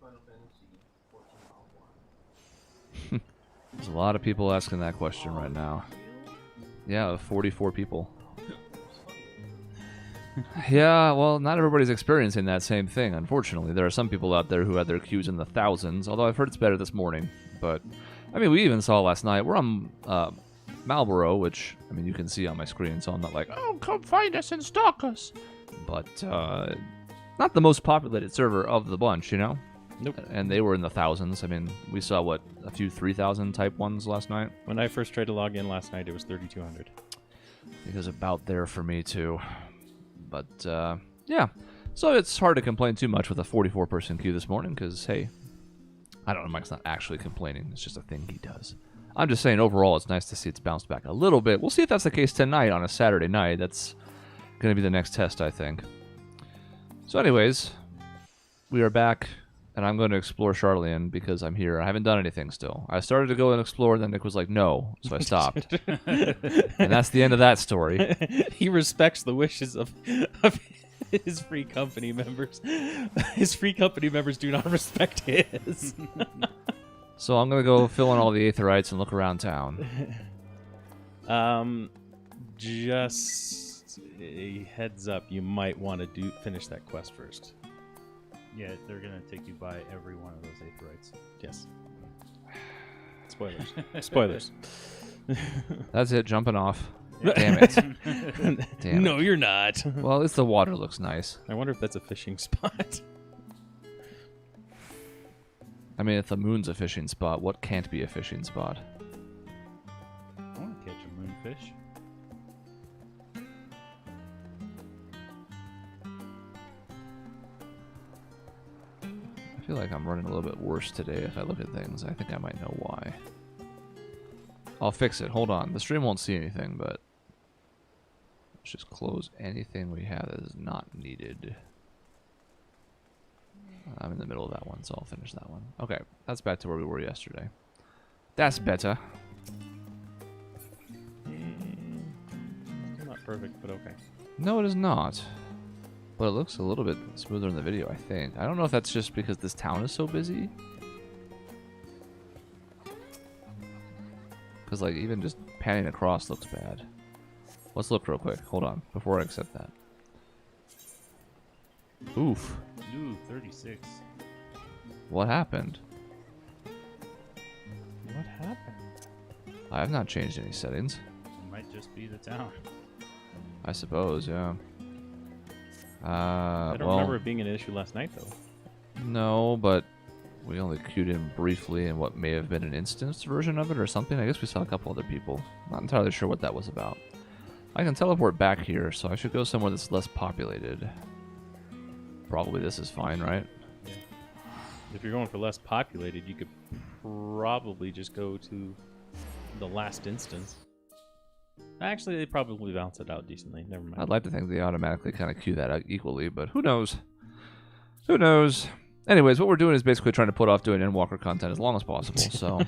Final Fantasy XIV? There's a lot of people asking that question right now. Yeah, 44 people. Yeah, well, not everybody's experiencing that same thing, unfortunately. There are some people out there who had their queues in the thousands, although I've heard it's better this morning. But, I mean, we even saw last night. We're on Marlboro, which, I mean, you can see on my screen, so I'm not like, oh, come find us and stalk us. But, not the most populated server of the bunch, you know? Nope. And they were in the thousands. I mean, we saw, what, a few 3,000 type ones last night? When I first tried to log in last night, it was 3,200. It was about there for me, too. But, yeah. So it's hard to complain too much with a 44-person queue this morning, because, hey, I don't know, Mike's not actually complaining. It's just a thing he does. I'm just saying, overall, it's nice to see it's bounced back a little bit. We'll see if that's the case tonight on a Saturday night. That's going to be the next test, I think. So anyways, we are back, and I'm going to explore Charlian because I'm here. I haven't done anything still. I started to go and explore, and then Nick was like, no, so I stopped. And that's the end of that story. He respects the wishes of his free company members. His free company members do not respect his. So I'm going to go fill in all the Aetherites and look around town. Just a heads up, you might want to finish that quest first. Yeah, they're gonna take you by every one of those Aetherites. Yes. Spoilers. Spoilers. That's it, jumping off. Damn it. Damn No, it. you're not. Well, at least the water looks nice. I wonder if that's a fishing spot. I mean, if the moon's a fishing spot, what can't be a fishing spot? I want to catch a moonfish. I feel like I'm running a little bit worse today if I look at things. I think I might know why. I'll fix it. Hold on. The stream won't see anything, but let's just close anything we have that is not needed. I'm in the middle of that one, so I'll finish that one. Okay, that's back to where we were yesterday. That's better. Not perfect, but okay. No, it is not. But it looks a little bit smoother in the video, I think. I don't know if that's just because this town is so busy. Because, like, even just panning across looks bad. Let's look real quick. Hold on, before I accept that. Oof. Ooh, 36. What happened? What happened? I have not changed any settings. It might just be the town. I suppose, yeah. I don't remember it being an issue last night, though. No, but we only queued in briefly in what may have been an instanced version of it or something. I guess we saw a couple other people. Not entirely sure what that was about. I can teleport back here, so I should go somewhere that's less populated. Probably this is fine, right? Yeah. If you're going for less populated, you could probably just go to the last instance. Actually, they probably balance it out decently. Never mind. I'd like to think they automatically kind of queue that out equally, but who knows? Who knows? Anyways, what we're doing is basically trying to put off doing Endwalker content as long as possible, so...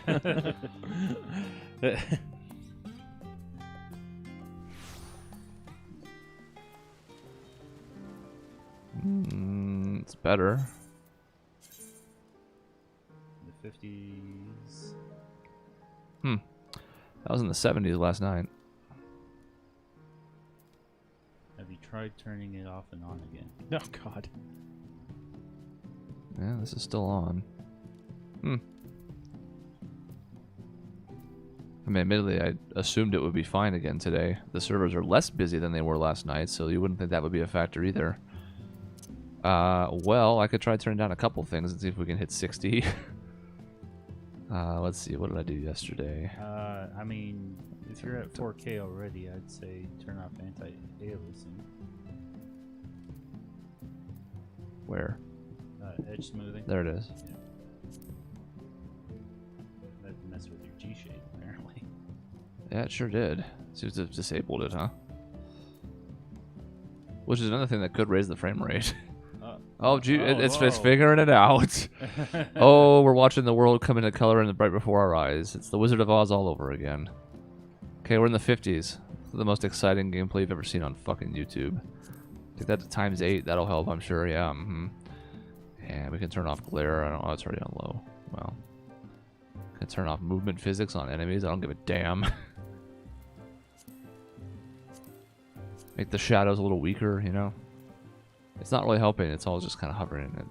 it's better. The 50s. That was in the 70s last night. Have you tried turning it off and on again? Oh, God. Yeah, this is still on. I mean, admittedly, I assumed it would be fine again today. The servers are less busy than they were last night, so you wouldn't think that would be a factor either. Well, I could try turning down a couple things and see if we can hit 60. Let's see, what did I do yesterday? I mean, if you're at 4K already, I'd say turn off anti-aliasing. Where? Edge smoothing. There it is. Yeah. That'd mess with your G-shape, apparently. Yeah, it sure did. Seems to have disabled it, huh? Which is another thing that could raise the frame rate. Oh, gee, it's figuring it out. Oh, we're watching the world come into color and bright before our eyes. It's the Wizard of Oz all over again. Okay, we're in the 50s. The most exciting gameplay you've ever seen on fucking YouTube. Take that to ×8. That'll help, I'm sure. Yeah. And we can turn off glare. I don't know. It's already on low. Well, can turn off movement physics on enemies. I don't give a damn. Make the shadows a little weaker, you know? It's not really helping. It's all just kind of hovering in it.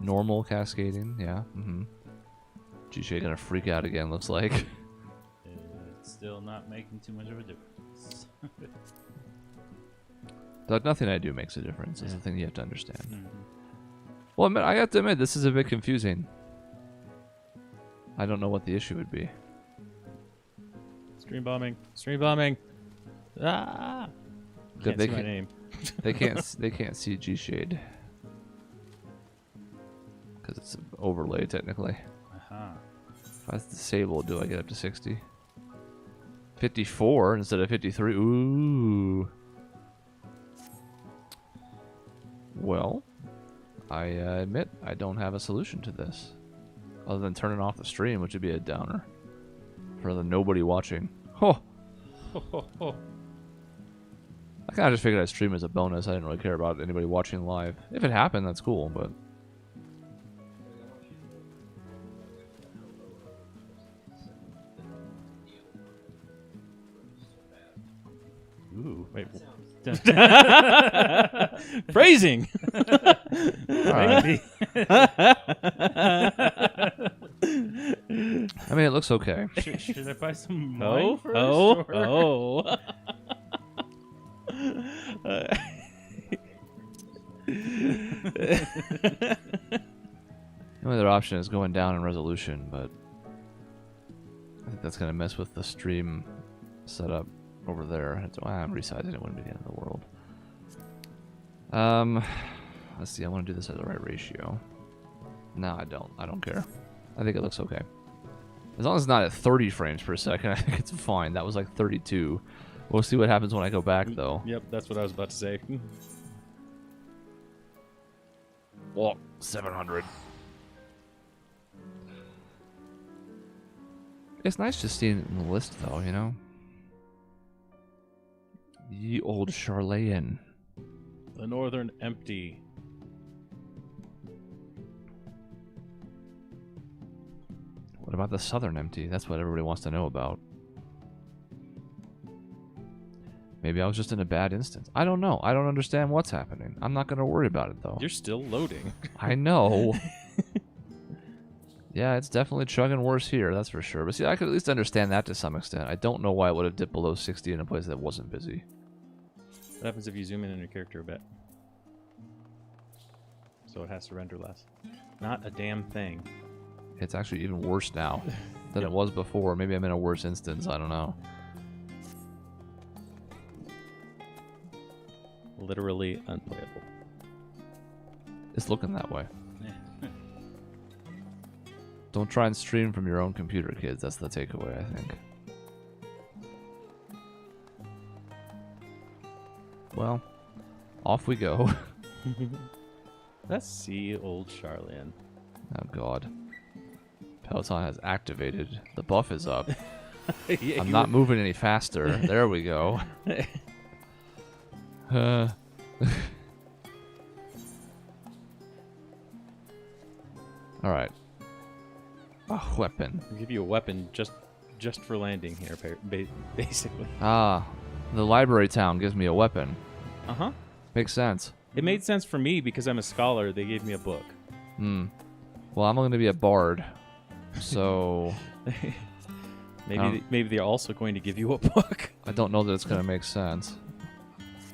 Normal cascading, yeah. G-Shade gonna freak out again, looks like. It's still not making too much of a difference. But nothing I do makes a difference. That's the thing you have to understand. Well, I have to admit, this is a bit confusing. I don't know what the issue would be. Stream bombing. Stream bombing. Ah! Good, Can't see my name. They can't see G-Shade. Because it's overlay, technically. If I disable, do I get up to 60? 54 instead of 53. Ooh. Well, I admit I don't have a solution to this. Other than turning off the stream, which would be a downer. For the nobody watching. Oh! I kind of just figured I'd stream as a bonus. I didn't really care about anybody watching live. If it happened, that's cool, but... Ooh, wait. Phrasing! Right. I mean, it looks okay. Should I buy some Oh, wine first? oh, or- oh. The only other option is going down in resolution, but I think that's going to mess with the stream setup over there. I'm resizing it. Wouldn't be the end of the world. Let's see. I want to do this at the right ratio. No, I don't. I don't care. I think it looks okay. As long as it's not at 30 frames per second, I think it's fine. That was like 32. We'll see what happens when I go back, though. Yep, that's what I was about to say. Oh, 700. It's nice just seeing it in the list, though, you know? Ye old Charlayan. The Northern Empty. What about the Southern Empty? That's what everybody wants to know about. Maybe I was just in a bad instance. I don't know. I don't understand what's happening. I'm not going to worry about it, though. You're still loading. I know. Yeah, it's definitely chugging worse here, that's for sure. But see, I could at least understand that to some extent. I don't know why it would have dipped below 60 in a place that wasn't busy. What happens if you zoom in on your character a bit? So it has to render less. Not a damn thing. It's actually even worse now than it was before. Maybe I'm in a worse instance. I don't know. Literally unplayable. It's looking that way. Don't try and stream from your own computer, kids. That's the takeaway, I think. Well, off we go. Let's see old Charlian. Oh, God. Peloton has activated. The buff is up. Yeah, I'm not moving any faster. There we go. Alright. A weapon. I'll give you a weapon just for landing here, basically. Ah, the library town gives me a weapon. Uh-huh. Makes sense. It made sense for me because I'm a scholar. They gave me a book. Well, I'm going to be a bard. So... Maybe they're also going to give you a book. I don't know that it's going to make sense.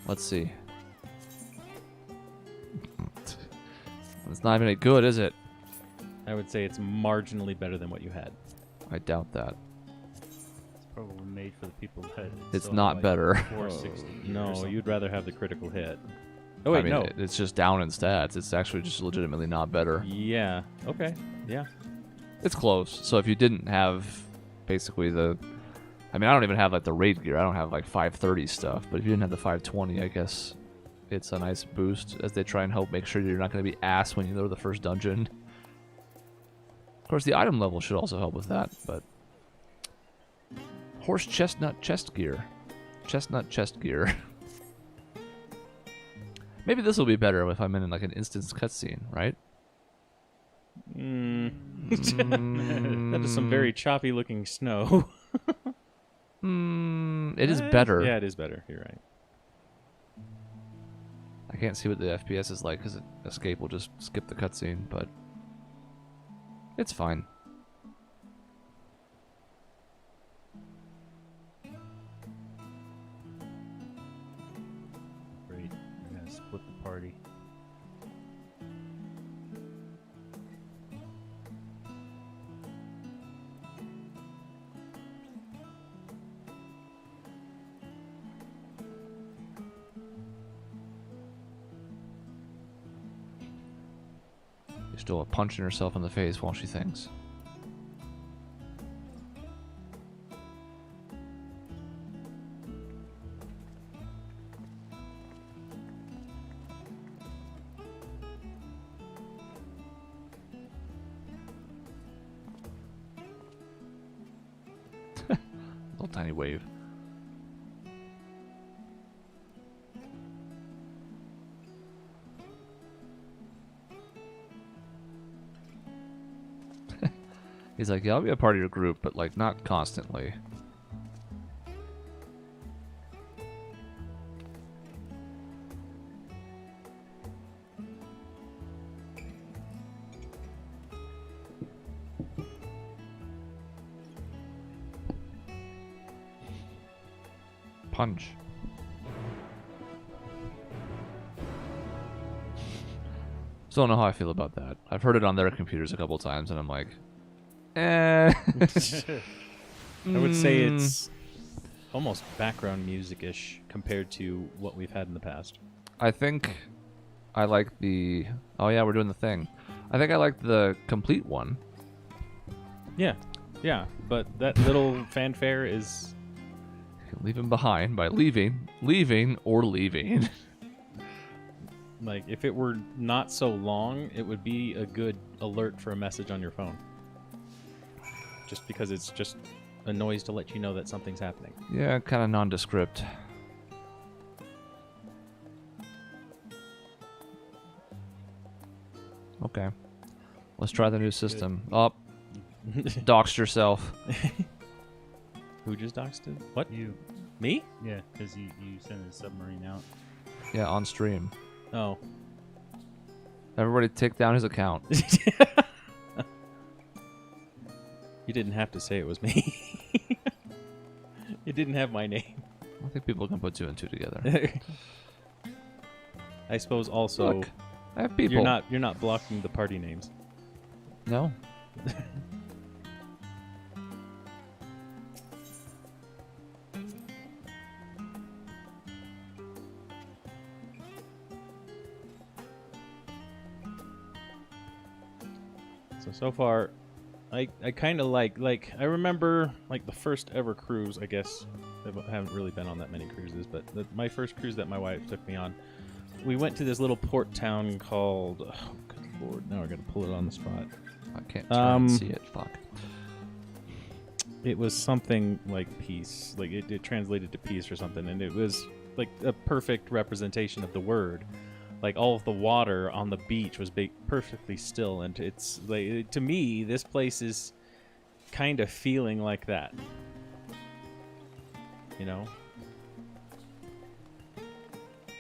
Let's see. It's not even good, is it? I would say it's marginally better than what you had. I doubt that. It's probably made for the people that It's still not have, like, better. 460 or No, something. you'd rather have the critical hit. Oh, wait, I mean, no. it's just down in stats. It's actually just legitimately not better. Yeah. Okay. Yeah. It's close. So if you didn't have basically the... I mean, I don't even have like the raid gear. I don't have like 530 stuff. But if you didn't have the 520, I guess it's a nice boost as they try and help make sure you're not going to be ass when you go to the first dungeon. Of course, the item level should also help with that, but... Horse chestnut chest gear. Chestnut chest gear. Maybe this will be better if I'm in like an instance cutscene, right? That is some very choppy looking snow. It is better. Yeah, it is better. You're right. I can't see what the FPS is like because escape will just skip the cutscene, but it's fine. Great. We're gonna split the party. She's still punching herself in the face while she thinks. Little tiny wave. He's like, yeah, I'll be a part of your group, but like not constantly. Punch. Still don't know how I feel about that. I've heard it on their computers a couple times, and I'm like, eh. I would say it's almost background music-ish compared to what we've had in the past. I think I like the... Oh yeah, we're doing the thing. I think I like the complete one. Yeah, but that little fanfare is... You can leave him behind by leaving, or leaving. Like, if it were not so long, it would be a good alert for a message on your phone. Just because it's just a noise to let you know that something's happening. Yeah, kind of nondescript. Okay. Let's try the new system. Oh, doxed yourself. Who just doxed it? What? You. Me? Yeah, because you sent a submarine out. Yeah, on stream. Oh. Everybody take down his account. You didn't have to say it was me. It didn't have my name. I think people can put two and two together. I suppose also Look, I have people. you're not blocking the party names. No. So far, I kind of like I remember like the first ever cruise. I guess I haven't really been on that many cruises, but my first cruise that my wife took me on, we went to this little port town called. Oh, good lord! Now I got to pull it on the spot. I can't try and see it. Fuck. It was something like peace, like it translated to peace or something, and it was like a perfect representation of the word. Like all of the water on the beach was perfectly still, and it's like to me, this place is kind of feeling like that. You know,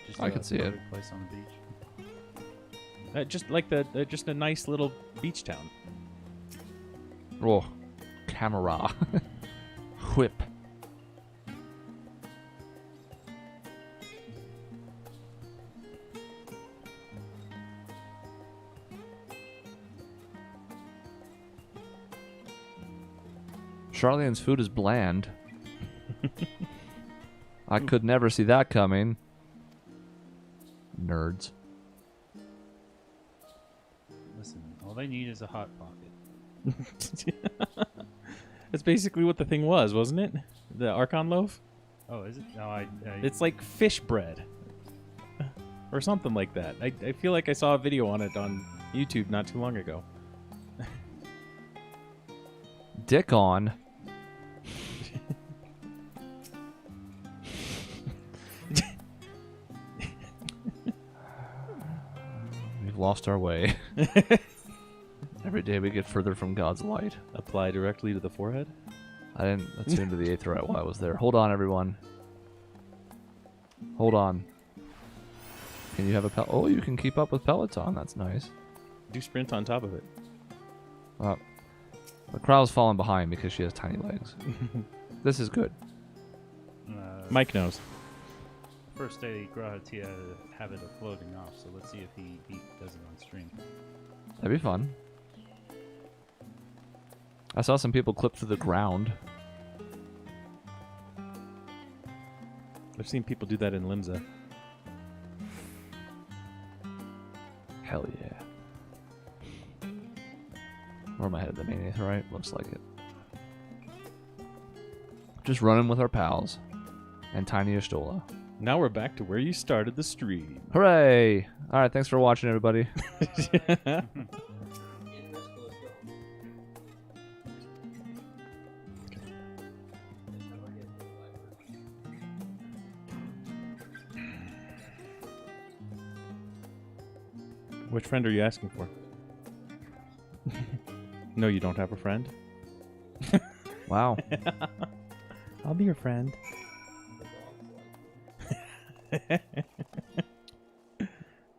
Just I can see it. Place on the beach. just like just a nice little beach town. Oh, camera. Whip. Charlene's food is bland. I could never see that coming. Nerds. Listen, all they need is a hot pocket. That's basically what the thing was, wasn't it? The Archon loaf? Oh, is it? No, It's like fish bread. Or something like that. I feel like I saw a video on it on YouTube not too long ago. Dick on. lost our way. Every day we get further from God's light. Apply directly to the forehead. I didn't attune to the aetheryte while I was there. Hold on, everyone. Hold on. Can you have a Oh, you can keep up with Peloton. That's nice. Do sprint on top of it. The crowd's falling behind because she has tiny legs. This is good. Mike knows. First day, Grahati had a habit of floating off, so let's see if he does it on stream. That'd be fun. I saw some people clip through the ground. I've seen people do that in Limsa. Hell yeah. Where am I headed? The main aetheryte? Looks like it. Just running with our pals. And Tiny Ashtola. Now we're back to where you started the stream. Hooray! Alright, thanks for watching, everybody. Which friend are you asking for? No, you don't have a friend? Wow. I'll be your friend.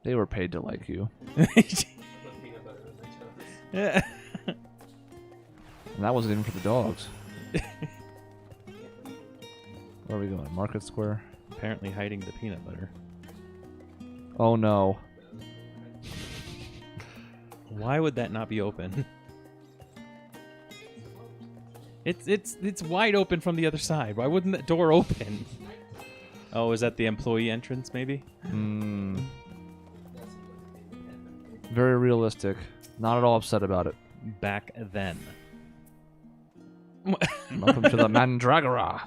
They were paid to like you. Yeah. And that wasn't even for the dogs. Where are we going? Market Square? Apparently hiding the peanut butter. Oh no. Why would that not be open? It's wide open from the other side. Why wouldn't that door open? Oh, is that the employee entrance, maybe? Hmm. Very realistic. Not at all upset about it. Back then. Welcome to the Mandragora.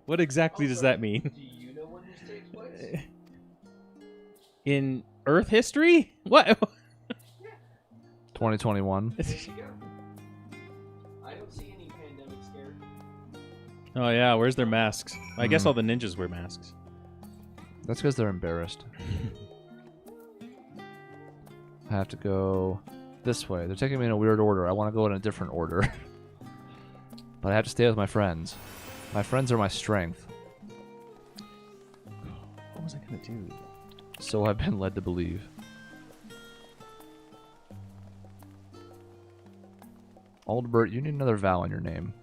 What exactly does that mean? Do you know when this takes place? In Earth history? What? 2021. There you go. I don't see any pandemic scare. Oh yeah, where's their masks? I guess all the ninjas wear masks. That's because they're embarrassed. I have to go this way. They're taking me in a weird order. I want to go in a different order. But I have to stay with my friends. My friends are my strength. What was I gonna do? So I've been led to believe. Aldbert, you need another vowel in your name.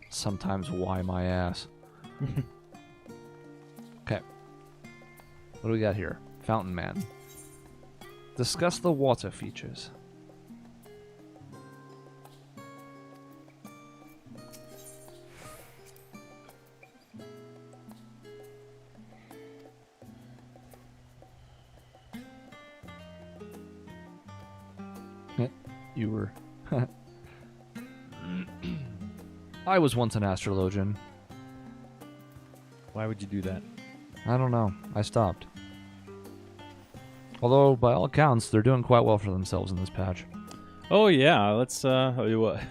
Sometimes why my ass. Okay. What do we got here? Fountain Man. Discuss the water features. You were... I was once an astrologian. Why would you do that? I don't know. I stopped. Although, by all accounts, they're doing quite well for themselves in this patch. Oh yeah, let's what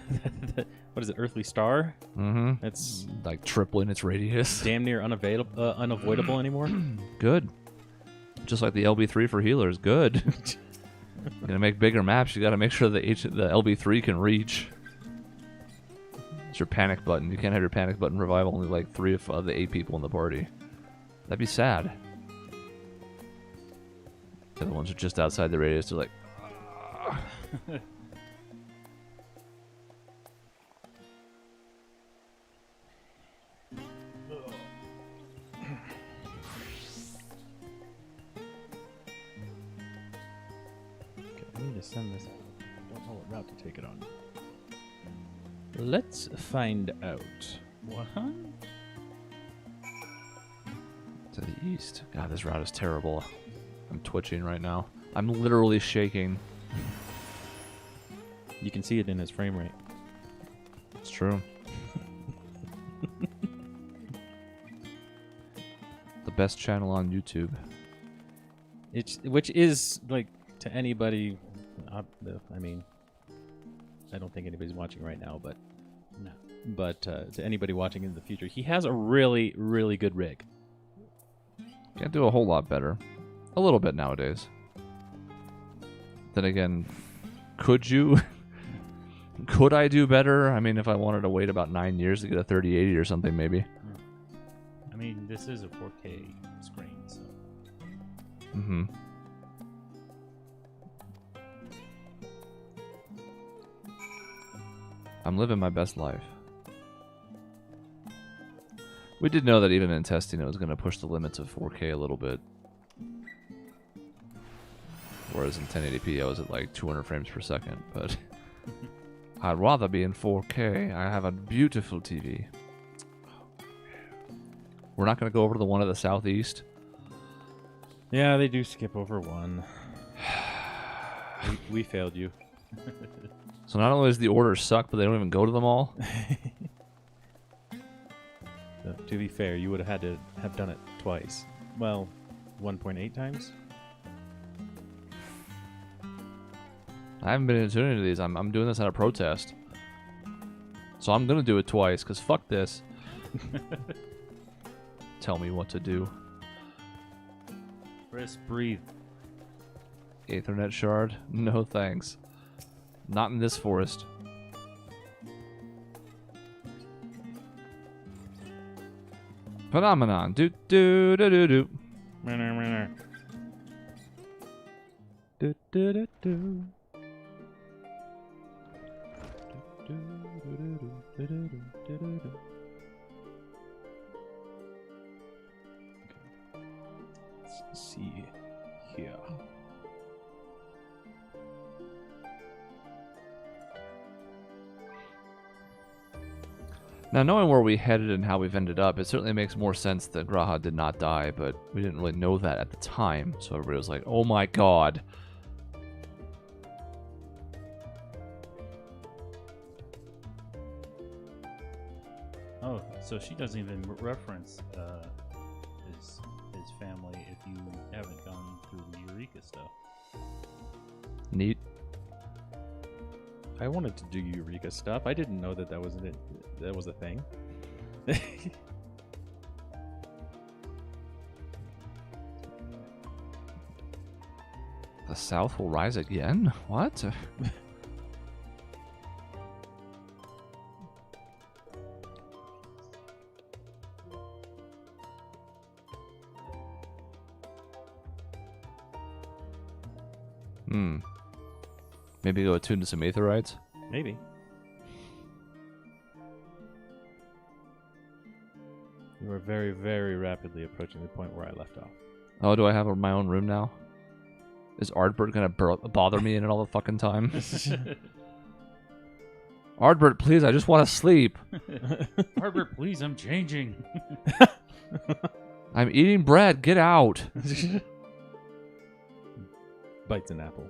is it? Earthly Star? Mm-hmm. It's like tripling its radius. damn near unavoidable anymore. Good. Just like the LB3 for healers. Good. You're gonna make bigger maps. You got to make sure the LB3 can reach. It's your panic button. You can't have your panic button revive only like 3 of the 8 people in the party. That'd be sad. The other ones are just outside the radius. They're like, I need to send this. I don't know what route to take it on. Let's find out. What? to the east. God, this route is terrible. I'm twitching right now. I'm literally shaking. You can see it in his frame rate. It's true. The best channel on YouTube. Which is like to anybody. I mean, I don't think anybody's watching right now, but No. But to anybody watching in the future, he has a really, really good rig. Can't do a whole lot better. A little bit nowadays. Then again, could you? Could I do better? I mean, if I wanted to wait about 9 years to get a 3080 or something, maybe. I mean, this is a 4K screen, so. Mm-hmm. I'm living my best life. We did know that even in testing, it was going to push the limits of 4K a little bit. Whereas in 1080p, I was at like 200 frames per second, but I'd rather be in 4K. I have a beautiful TV. We're not going to go over to the one to the southeast. Yeah, they do skip over one. We failed you. So not only does the order suck, but they don't even go to them all. So, to be fair, you would have had to have done it twice. Well, 1.8 times? I haven't been into any of these. I'm doing this out of protest. So I'm going to do it twice, because fuck this. Tell me what to do. Press breathe. Ethernet shard? No thanks. Not in this forest. Phenomenon. Do do do do do. Do, do, do, do. Let's see here. Now, knowing where we headed and how we've ended up, it certainly makes more sense that Graha did not die, but we didn't really know that at the time, so everybody was like, oh my god. Oh, so she doesn't even reference his family if you haven't gone through the Eureka stuff. Neat. I wanted to do Eureka stuff. I didn't know that that was a thing. The South will rise again? What? Maybe go attune to some aetherites? Maybe. You are very, very rapidly approaching the point where I left off. Oh, do I have my own room now? Is Ardbert gonna bother me in it all the fucking time? Ardbert, please, I just want to sleep. Herbert, please, I'm changing. I'm eating bread, get out. Bites an apple.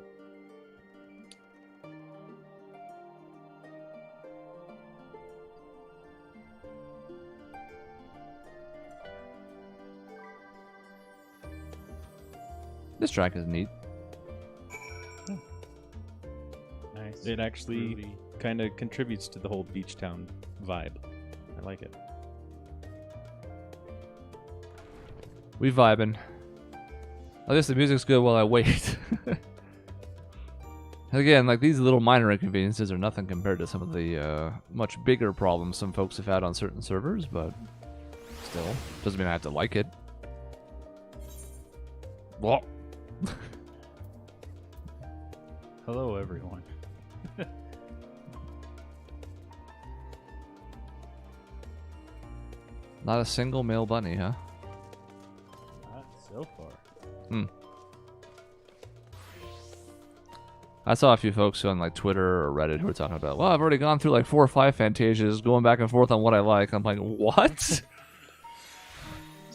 This track is neat. Nice. It actually Groovy. kind of contributes to the whole beach town vibe. I like it. We vibing. At least the music's good while I wait. Again, like these little minor inconveniences are nothing compared to some of the much bigger problems some folks have had on certain servers, but still, doesn't mean I have to like it. Well. Hello, everyone. Not a single male bunny, huh? Not so far. I saw a few folks on like Twitter or Reddit who were talking about, well, I've already gone through like 4 or 5 Fantasias, going back and forth on what I like. I'm like, what? So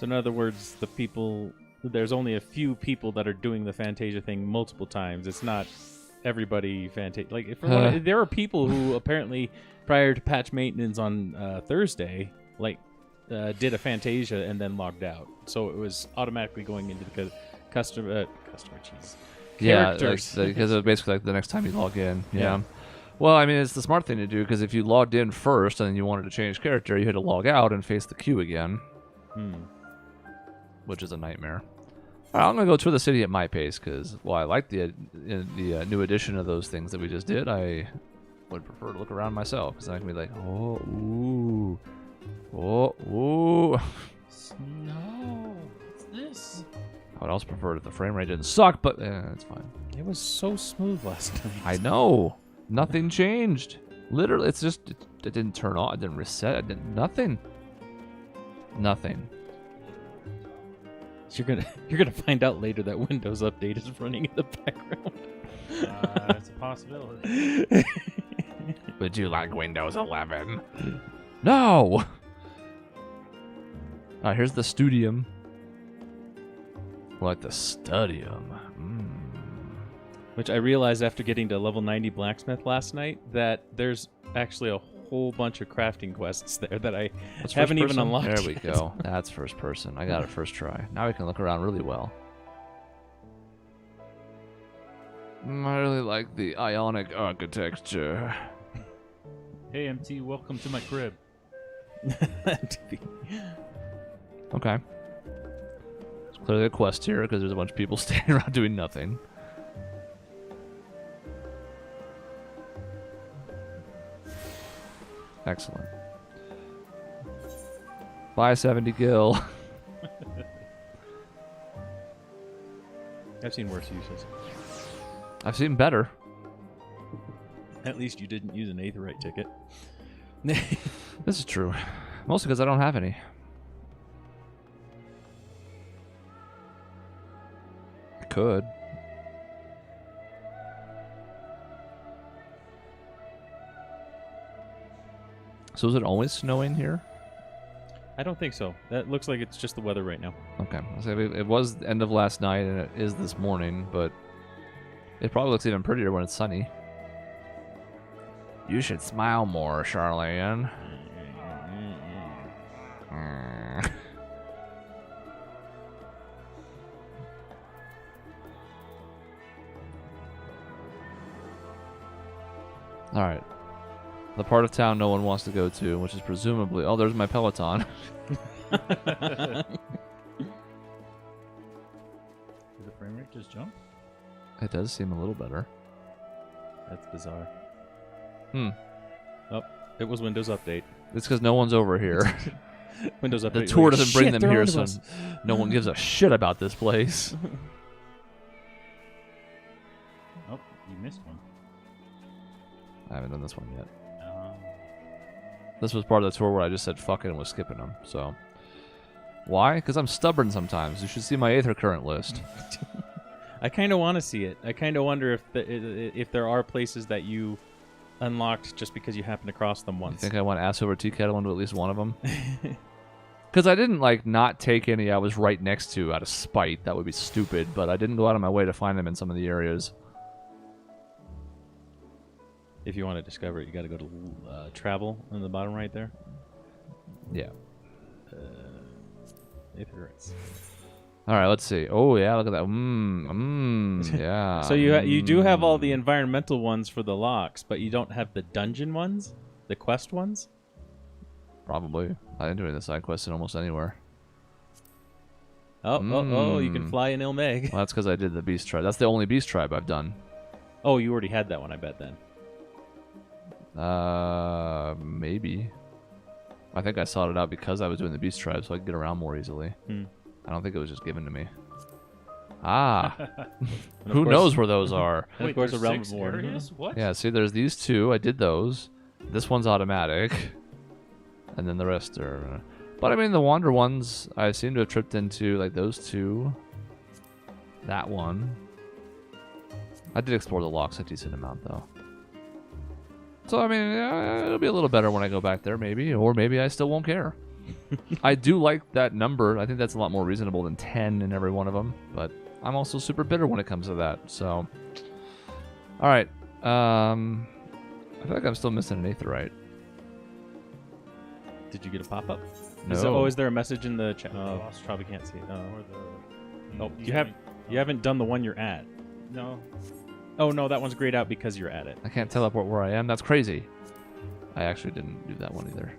in other words, there's only a few people that are doing the Fantasia thing multiple times. It's not everybody Fantasia. Like, there are people who apparently, prior to patch maintenance on Thursday, did a Fantasia and then logged out. So it was automatically going into the customer cheese. Characters. Yeah, because it's basically like the next time you log in. Yeah. Well, I mean, it's the smart thing to do, because if you logged in first and then you wanted to change character, you had to log out and face the queue again. Which is a nightmare. All right, I'm gonna go tour the city at my pace because while I like the new addition of those things that we just did, I would prefer to look around myself because I can be like, oh, ooh, oh, ooh. No, what's this? I would also prefer if the frame rate didn't suck, but it's fine. It was so smooth last night. I know. Nothing changed. Literally, it's just it didn't turn on. It didn't reset. It did nothing. Nothing. You're gonna find out later that Windows Update is running in the background. It's a possibility. Would you like Windows 11? No. All right, here's the Studium. Like the Studium. Which I realized after getting to level 90 blacksmith last night that there's actually a whole bunch of crafting quests there that I That's haven't first even person? unlocked. There we yet. go. That's first person. I got it first try. Now we can look around really well. I really like the Ionic architecture. Hey, MT, welcome to my crib. Okay. It's clearly a quest here because there's a bunch of people standing around doing nothing. Excellent. Bye, 70 Gil. I've seen worse uses. I've seen better. At least you didn't use an Aetherite ticket. This is true. Mostly because I don't have any. I could. So is it always snowing here? I don't think so. That looks like it's just the weather right now. Okay. So it was the end of last night and it is this morning, but it probably looks even prettier when it's sunny. You should smile more, Charlene. All right. The part of town no one wants to go to, which is presumably... Oh, there's my Peloton. Did the frame rate just jump? It does seem a little better. That's bizarre. Hmm. Oh, it was Windows Update. It's because no one's over here. Windows Update. The tour like, doesn't bring "Shit, them they're here, onto so us." no one gives a shit about this place. Oh, you missed one. I haven't done this one yet. Um, This was part of the tour where I just said fuck it and was skipping them. So why? Because I'm stubborn sometimes. You should see my Aether current list. I kind of want to see it. I kind of wonder if there are places that you unlocked just because you happened to cross them I once. think I went ass over tea kettle into at least one of them. Because I didn't like not take any I was right next to out of spite. That would be stupid. But I didn't go out of my way to find them in some of the areas. If you want to discover it, you got to go to travel on the bottom right there. Yeah. Aetherites. All right, let's see. Oh, yeah, look at that. Yeah. So you do have all the environmental ones for the locks, but you don't have the dungeon ones, the quest ones. Probably. I didn't do any of the side quests in almost anywhere. Oh, you can fly in Ilmeg. Well, that's because I did the beast tribe. That's the only beast tribe I've done. Oh, you already had that one, I bet then. Maybe. I think I sought it out because I was doing the beast tribe, so I could get around more easily. I don't think it was just given to me. Ah, who knows where those are? And of course, there's around 6 more. areas? What? Yeah, see, there's these two. I did those. This one's automatic, and then the rest are. But I mean, the wander ones I seem to have tripped into, like those two. That one. I did explore the locks a decent amount, though. So, I mean, it'll be a little better when I go back there, maybe. Or maybe I still won't care. I do like that number. I think that's a lot more reasonable than 10 in every one of them. But I'm also super bitter when it comes to that. So, all right. I feel like I'm still missing an Aetherite. Did you get a pop-up? No. Is there a message in the chat? Oh, Lost probably can't see it. Or the... Oh, you haven't done the one you're at. No. Oh, no, that one's grayed out because you're at it. I can't teleport where I am. That's crazy. I actually didn't do that one either.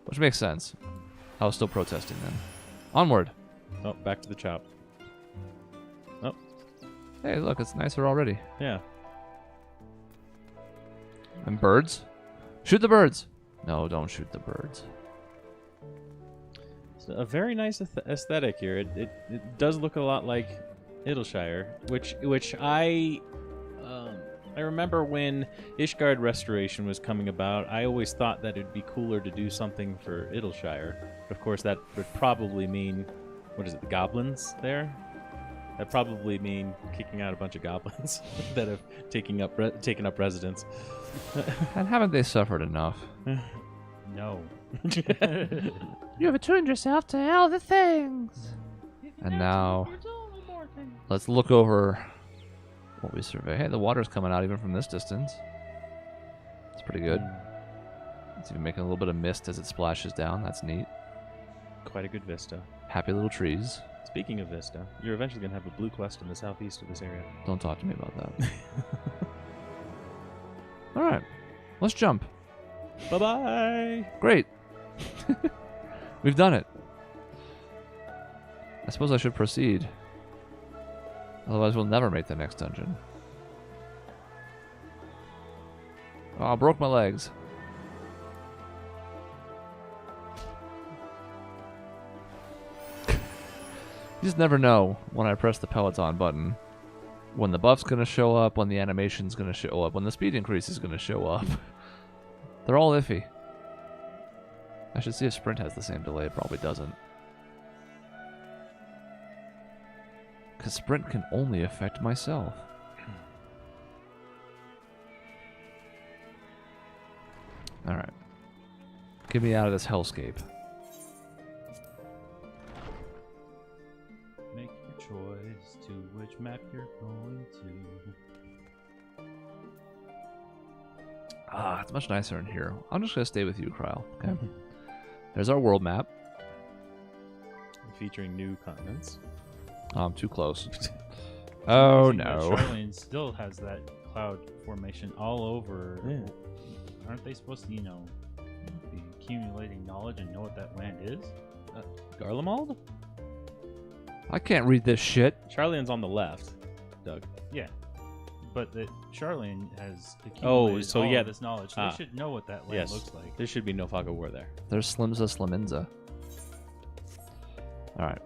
Which makes sense. I was still protesting then. Onward. Oh, back to the chop. Hey, look, it's nicer already. Yeah. And birds? Shoot the birds! No, don't shoot the birds. It's a very nice aesthetic here. It does look a lot like Idleshire, which I remember when Ishgard Restoration was coming about. I always thought that it'd be cooler to do something for Idleshire. But of course, that would probably mean, what is it, the goblins there? That'd probably mean kicking out a bunch of goblins that have taken up residence. And haven't they suffered enough? No. You have attuned yourself to all the things. And now, let's look over what we survey. Hey, the water's coming out even from this distance. It's pretty good. It's even making a little bit of mist as it splashes down. That's neat. Quite a good vista. Happy little trees. Speaking of vista, you're eventually going to have a blue quest in the southeast of this area. Don't talk to me about that. All right, let's jump. Bye-bye! Great. We've done it. I suppose I should proceed. Otherwise, we'll never make the next dungeon. Oh, I broke my legs. You just never know when I press the Peloton button. When the buff's going to show up, when the animation's going to show up, when the speed increase is going to show up. They're all iffy. I should see if Sprint has the same delay. It probably doesn't. Because Sprint can only affect myself. Alright. Get me out of this hellscape. Make your choice to which map you're going to. Ah, it's much nicer in here. I'm just going to stay with you, Kryle. Okay. There's our world map. Featuring new continents. Oh, I'm too close. Oh, Amazing that no. Charlene still has that cloud formation all over. Yeah. Aren't they supposed to, be accumulating knowledge and know what that land is? Garlemald? I can't read this shit. Charlene's on the left, Doug. Yeah. But that Charlene has accumulated so all yeah. of this knowledge. So they should know what that land Yes. looks like. There should be no fog of war there. There's Slimza Sliminza. Alright.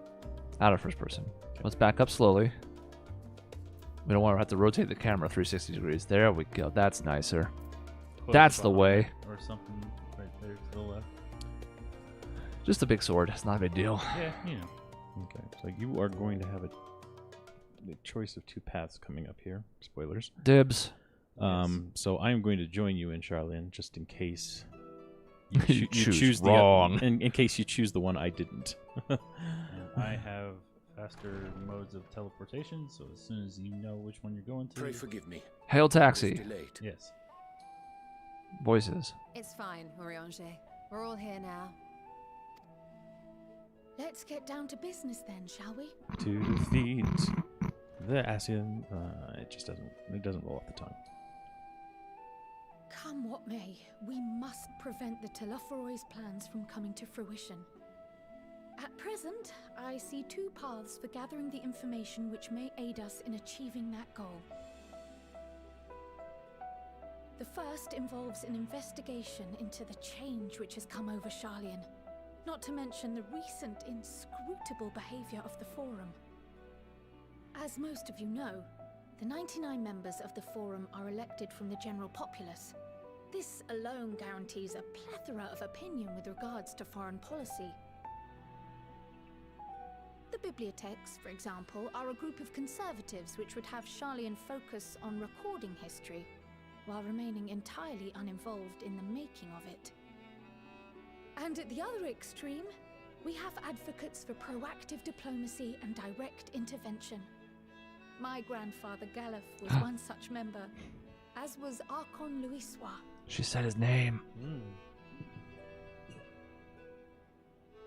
Out of first person. Let's back up slowly. We don't want to have to rotate the camera 360 degrees. There we go. That's nicer. Close That's the behind way. it Or something right there to the left. Just a big sword. It's not a big deal. Yeah, Okay, so you are going to have the choice of two paths coming up here. Spoilers. Dibs. So I'm going to join you in Charlene, just in case You choose the wrong. in case you choose the one I didn't. And I have faster modes of teleportation, so as soon as you know which one you're going to. Pray forgive me. Hail taxi. Delayed. Yes. Voices. It's fine, Oriange. We're all here now. Let's get down to business then, shall we? To defeat the Asian. It doesn't roll off the tongue. Come what may, we must prevent the Telophoroi's plans from coming to fruition. At present, I see two paths for gathering the information which may aid us in achieving that goal. The first involves an investigation into the change which has come over Charlian, not to mention the recent inscrutable behavior of the Forum. As most of you know, the 99 members of the Forum are elected from the general populace. This alone guarantees a plethora of opinion with regards to foreign policy. The bibliotheques, for example, are a group of conservatives which would have Charlian focus on recording history, while remaining entirely uninvolved in the making of it. And at the other extreme, we have advocates for proactive diplomacy and direct intervention. My grandfather Galef was one such member, as was Archon Louisois. She said his name.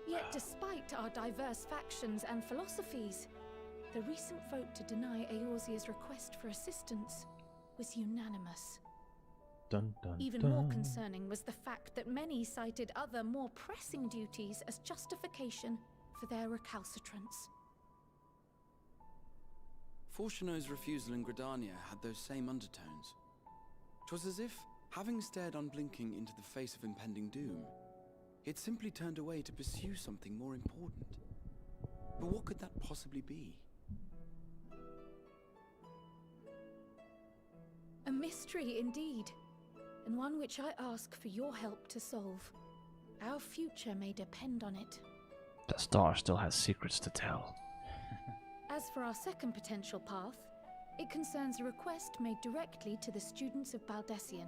Yet despite our diverse factions and philosophies, the recent vote to deny Eorzea's request for assistance was unanimous. Dun, dun, Even dun. more concerning was the fact that many cited other, more pressing duties as justification for their recalcitrance. Fortuno's refusal in Gridania had those same undertones. 'Twas as if, having stared unblinking into the face of impending doom, he had simply turned away to pursue something more important. But what could that possibly be? A mystery indeed, and one which I ask for your help to solve. Our future may depend on it. The star still has secrets to tell. As for our second potential path, it concerns a request made directly to the students of Baldessian.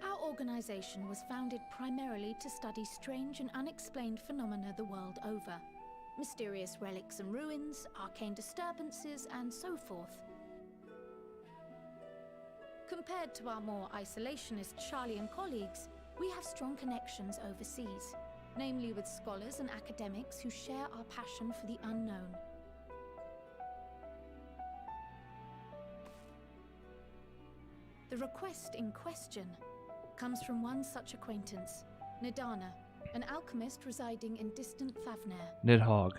Our organization was founded primarily to study strange and unexplained phenomena the world over. Mysterious relics and ruins, arcane disturbances, and so forth. Compared to our more isolationist Charlian colleagues, we have strong connections overseas, namely with scholars and academics who share our passion for the unknown. The request in question comes from one such acquaintance, Nidana, an alchemist residing in distant Thavnair. Nidhogg.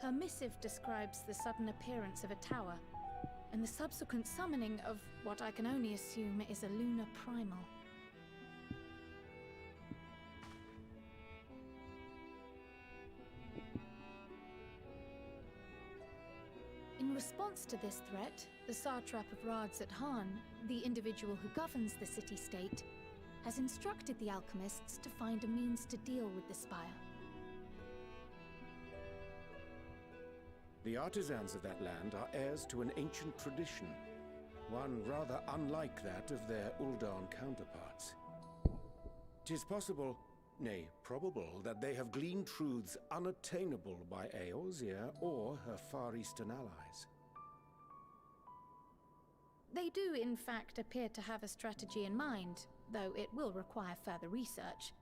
Her missive describes the sudden appearance of a tower, and the subsequent summoning of what I can only assume is a lunar primal. In response to this threat, the satrap of Radzat-Han, the individual who governs the city-state, has instructed the alchemists to find a means to deal with the spire. The artisans of that land are heirs to an ancient tradition, one rather unlike that of their Uldan counterparts. 'Tis possible, nay, probable, that they have gleaned truths unattainable by Eorzea or her Far Eastern allies. They do, in fact, appear to have a strategy in mind, though it will require further research.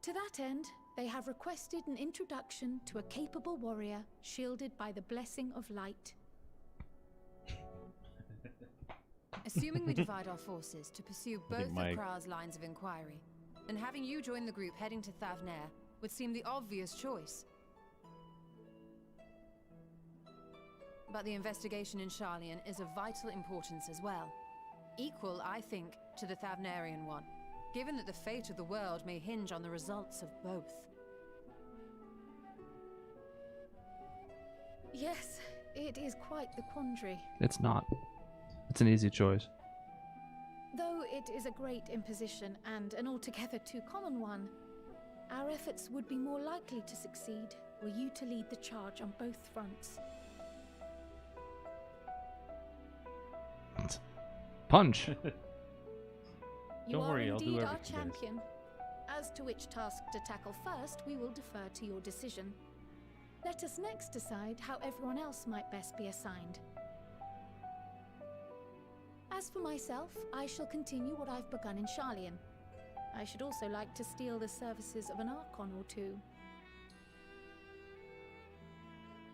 To that end, they have requested an introduction to a capable warrior shielded by the blessing of light. Assuming we divide our forces to pursue both of Mike. Kra's lines of inquiry, then having you join the group heading to Thavnair would seem the obvious choice. But the investigation in Charlian is of vital importance as well. Equal, I think, to the Thavnairian one, given that the fate of the world may hinge on the results of both. Yes, it is quite the quandary. It's not. It's an easy choice. Though it is a great imposition and an altogether too common one, our efforts would be more likely to succeed were you to lead the charge on both fronts. Punch. You Don't are worry, I'll do indeed our everything, guys. champion. As to which task to tackle first, we will defer to your decision. Let us next decide how everyone else might best be assigned. As for myself, I shall continue what I've begun in Charlian. I should also like to steal the services of an Archon or two.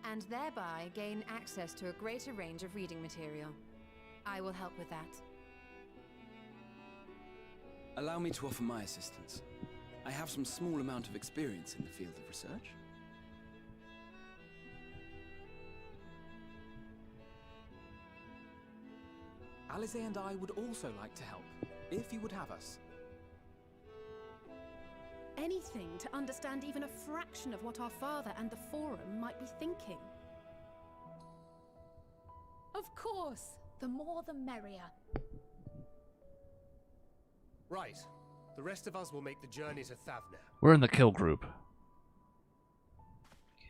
And thereby gain access to a greater range of reading material. I will help with that. Allow me to offer my assistance. I have some small amount of experience in the field of research. Alize and I would also like to help, if you would have us. Anything to understand even a fraction of what our father and the Forum might be thinking. Of course, the more the merrier. Right. The rest of us will make the journey to Thavnair. We're in the kill group.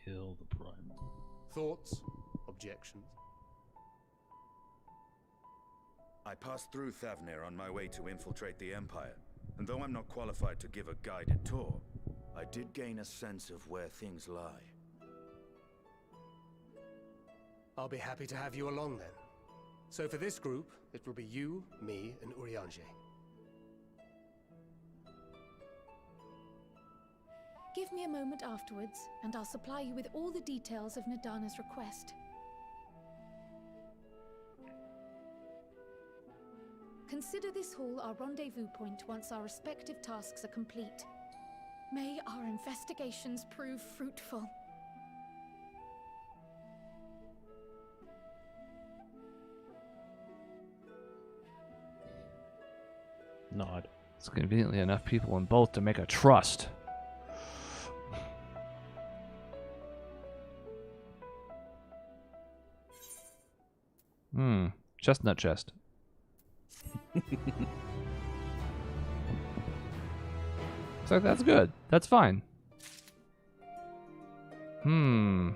Kill the primal. Thoughts? Objections? I passed through Thavnair on my way to infiltrate the Empire, and though I'm not qualified to give a guided tour, I did gain a sense of where things lie. I'll be happy to have you along then. So for this group, it will be you, me, and Urianger. Give me a moment afterwards, and I'll supply you with all the details of Nidana's request. Consider this hall our rendezvous point once our respective tasks are complete. May our investigations prove fruitful. Nod. It's conveniently enough people in both to make a trust. Chestnut chest. Looks like that's good. That's fine. Do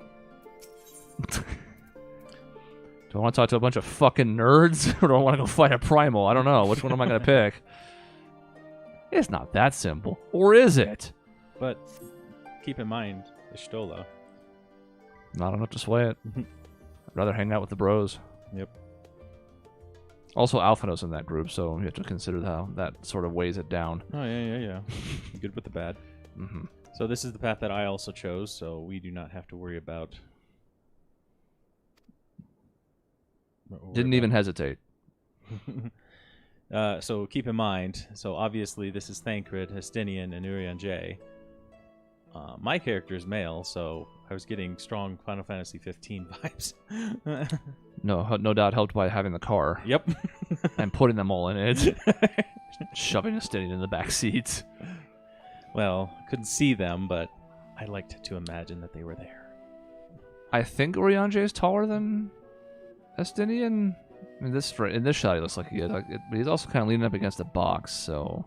I want to talk to a bunch of fucking nerds? Or do I want to go fight a primal? I don't know. Which one am I going to pick? It's not that simple. Or is it? But keep in mind, Ishtola. Not enough to sway it. I'd rather hang out with the bros. Yep. Also, Alphino's in that group, so you have to consider how that sort of weighs it down. Oh, yeah. Good with the bad. Mm-hmm. So this is the path that I also chose, so we do not have to worry about... Didn't even hesitate. So keep in mind, so obviously this is Thancred, Hestinian, and Urian J. My character is male, so I was getting strong Final Fantasy XV vibes. No doubt helped by having the car. Yep. And putting them all in it. Shoving a steady in the back seats. Well, couldn't see them, but I liked to imagine that they were there. I think Urian J is taller than Estinian. I mean, in this shot, he looks like he is. But he's also kind of leaning up against a box, so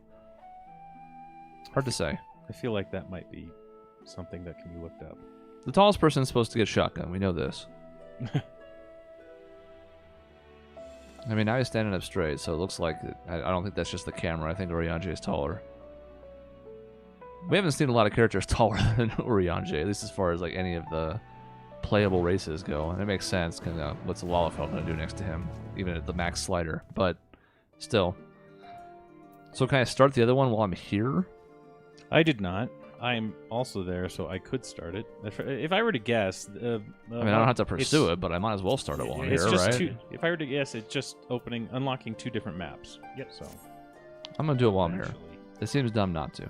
hard to say. I feel like that might be something that can be looked up. The tallest person is supposed to get shotgun. We know this. I mean, now he's standing up straight, so it looks like I don't think that's just the camera. I think Urian J is taller. We haven't seen a lot of characters taller than Urian J, at least as far as like any of the playable races go, and it makes sense because what's Lalafell going to do next to him, even at the max slider, but still. So can I start the other one while I'm here? I did not. I'm also there, so I could start it. If I were to guess... I mean, I don't have to pursue it, but I might as well start it while I'm here, right? If I were to guess, it's just unlocking 2 different maps. Yep. So I'm going to do it while I'm here. It seems dumb not to.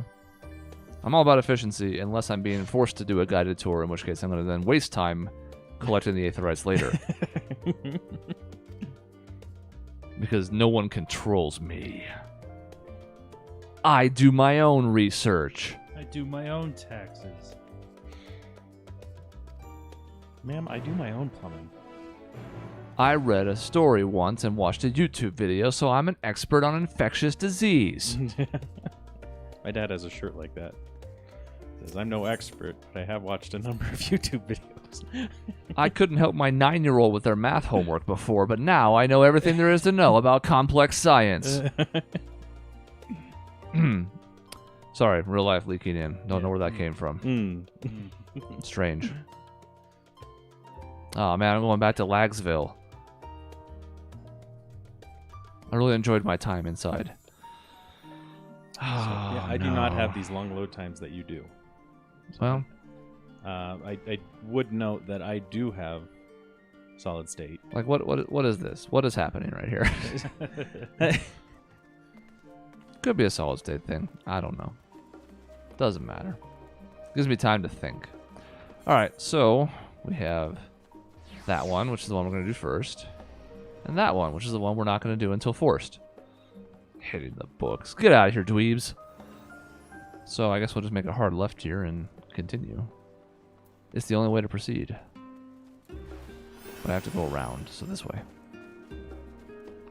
I'm all about efficiency, unless I'm being forced to do a guided tour, in which case I'm going to then waste time collecting the Aetherites later. Because no one controls me. I do my own research. I do my own taxes. Ma'am, I do my own plumbing. I read a story once and watched a YouTube video, so I'm an expert on infectious disease. My dad has a shirt like that. It says, I'm no expert, but I have watched a number of YouTube videos. I couldn't help my 9-year-old with their math homework before, but now I know everything there is to know about complex science. Sorry, real life leaking in. Don't know where that came from. Strange. Oh man, I'm going back to Lagsville. I really enjoyed my time inside. Yeah, I do not have these long load times that you do. So, well, I would note that I do have solid state. Like what is this? What is happening right here? Could be a solid state thing. I don't know. Doesn't matter. Gives me time to think. All right, so we have that one, which is the one we're going to do first, and that one, which is the one we're not going to do until forced. Hitting the books. Get out of here, dweebs. So I guess we'll just make a hard left here and continue. It's the only way to proceed. But I have to go around, so this way.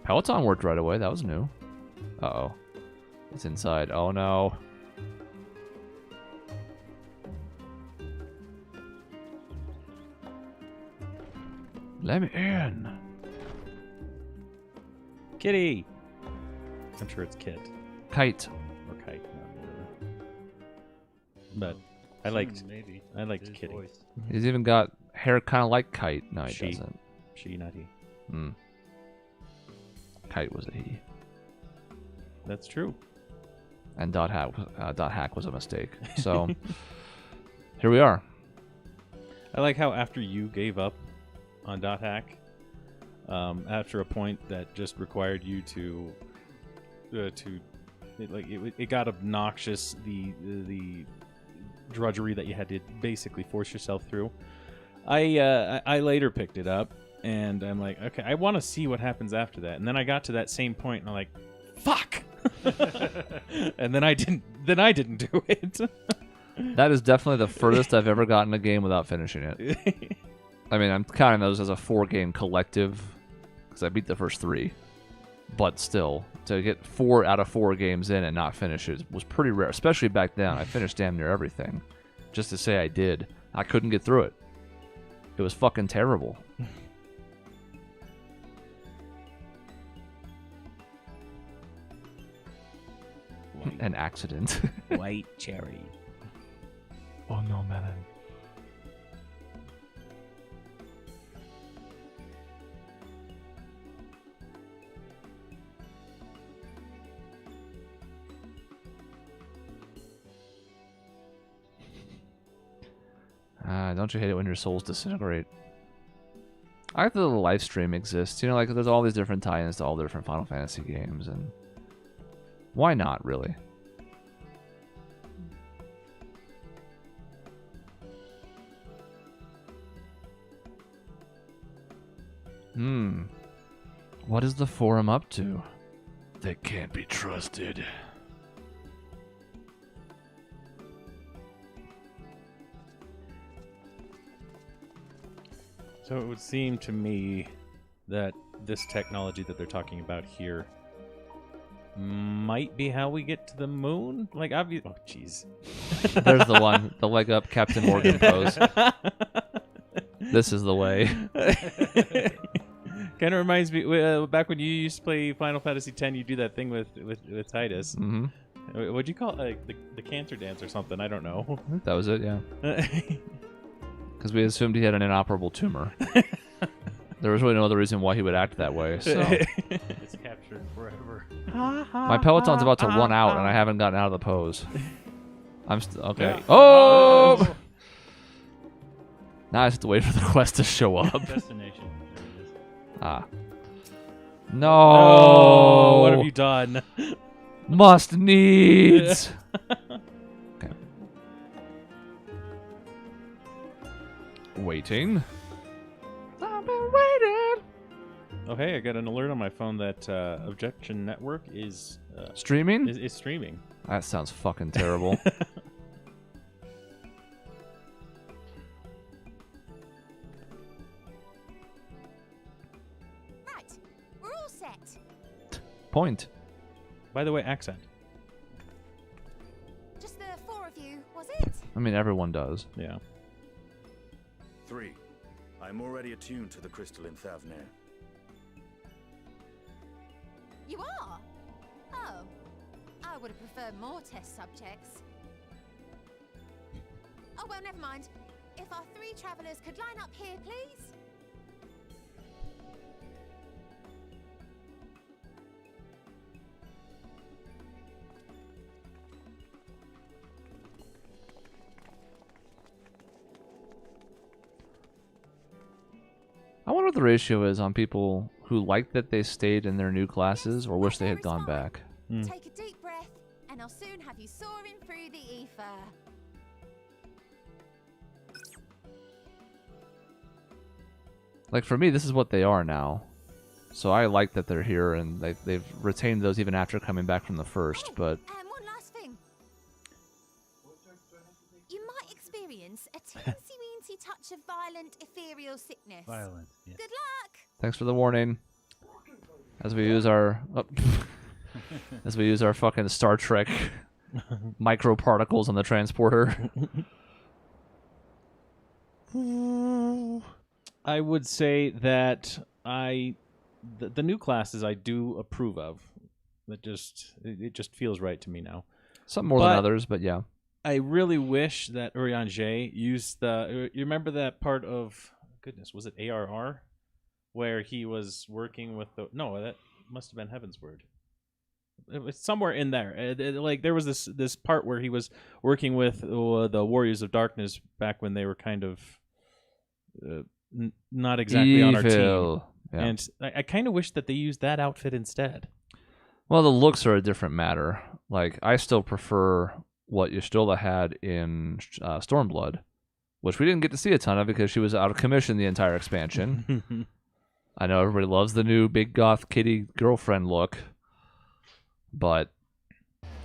Peloton worked right away. That was new. Uh-oh. It's inside. Oh, no. Let me in. Kitty. I'm sure it's Kit. Kite. Or Kite. But I liked Kitty. Voice. He's even got hair kind of like Kite. No, he She. doesn't. She, not he. Kite was a he. That's true. And dot hack was a mistake. So here we are. I like how after you gave up on dot hack, after a point that just required you to it got obnoxious, the drudgery that you had to basically force yourself through. I later picked it up and I'm like, okay, I want to see what happens after that. And then I got to that same point and I'm like, fuck. And then I didn't. Then I didn't do it. That is definitely the furthest I've ever gotten a game without finishing it. I mean, I'm counting those as a 4-game collective because I beat the first 3. But still, to get 4 out of 4 games in and not finish it was pretty rare, especially back then. I finished damn near everything. Just to say I did. I couldn't get through it. It was fucking terrible. An accident. White cherry. Oh no, man. Don't you hate it when your souls disintegrate? I like that the live stream exists. You know, like there's all these different tie-ins to all the different Final Fantasy games, and why not, really? What is the forum up to? They can't be trusted. So it would seem to me that this technology that they're talking about here might be how we get to the moon. Like, obviously, oh, jeez. There's the one, the leg up Captain Morgan pose. This is the way. Kind of reminds me, back when you used to play Final Fantasy X, you do that thing with Titus. Mm-hmm. What'd you call it? Like the cancer dance or something? I don't know. I think that was it, yeah. Because we assumed he had an inoperable tumor. There was really no other reason why he would act that way. So. It's captured forever. My Peloton's about to run out, and I haven't gotten out of the pose. I'm still okay. Oh! Now I just have to wait for the quest to show up. Destination. There it is. Ah. No. Oh, what have you done? Must needs. Okay. Waiting. I've been waiting. Oh, hey, I got an alert on my phone that Objection Network is streaming. Is streaming. That sounds fucking terrible. Right, we're all set. Point. By the way, accent. Just the 4 of you, was it? I mean, everyone does. Yeah. 3. I'm already attuned to the crystal in Thavnir. You are? Oh. I would have preferred more test subjects. Oh, well, never mind. If our 3 travelers could line up here, please. I wonder what the ratio is on people who like that they stayed in their new classes or wish they had gone back. Take a deep breath, and I'll soon have you soaring through the ether. Like, for me, this is what they are now. So I like that they're here, and they've retained those even after coming back from the first, but... And one last thing. You might experience a teensy-weensy touch of violent, ethereal sickness. Violent, yeah. Good luck! Thanks for the warning. As we use our... Oh, as we use our fucking Star Trek microparticles on the transporter. I would say that the new classes I do approve of. That it just feels right to me now. Some more than others, but yeah. I really wish that Urianger used you remember that part of, goodness, was it ARR? Where he was working with that must have been Heaven's Word. It was somewhere in there. Like there was this part where he was working with the Warriors of Darkness back when they were kind of not exactly evil on our team. Yeah. And I kind of wish that they used that outfit instead. Well, the looks are a different matter. Like, I still prefer what Y'shtola had in Stormblood, which we didn't get to see a ton of because she was out of commission the entire expansion. I know everybody loves the new big goth kitty girlfriend look. But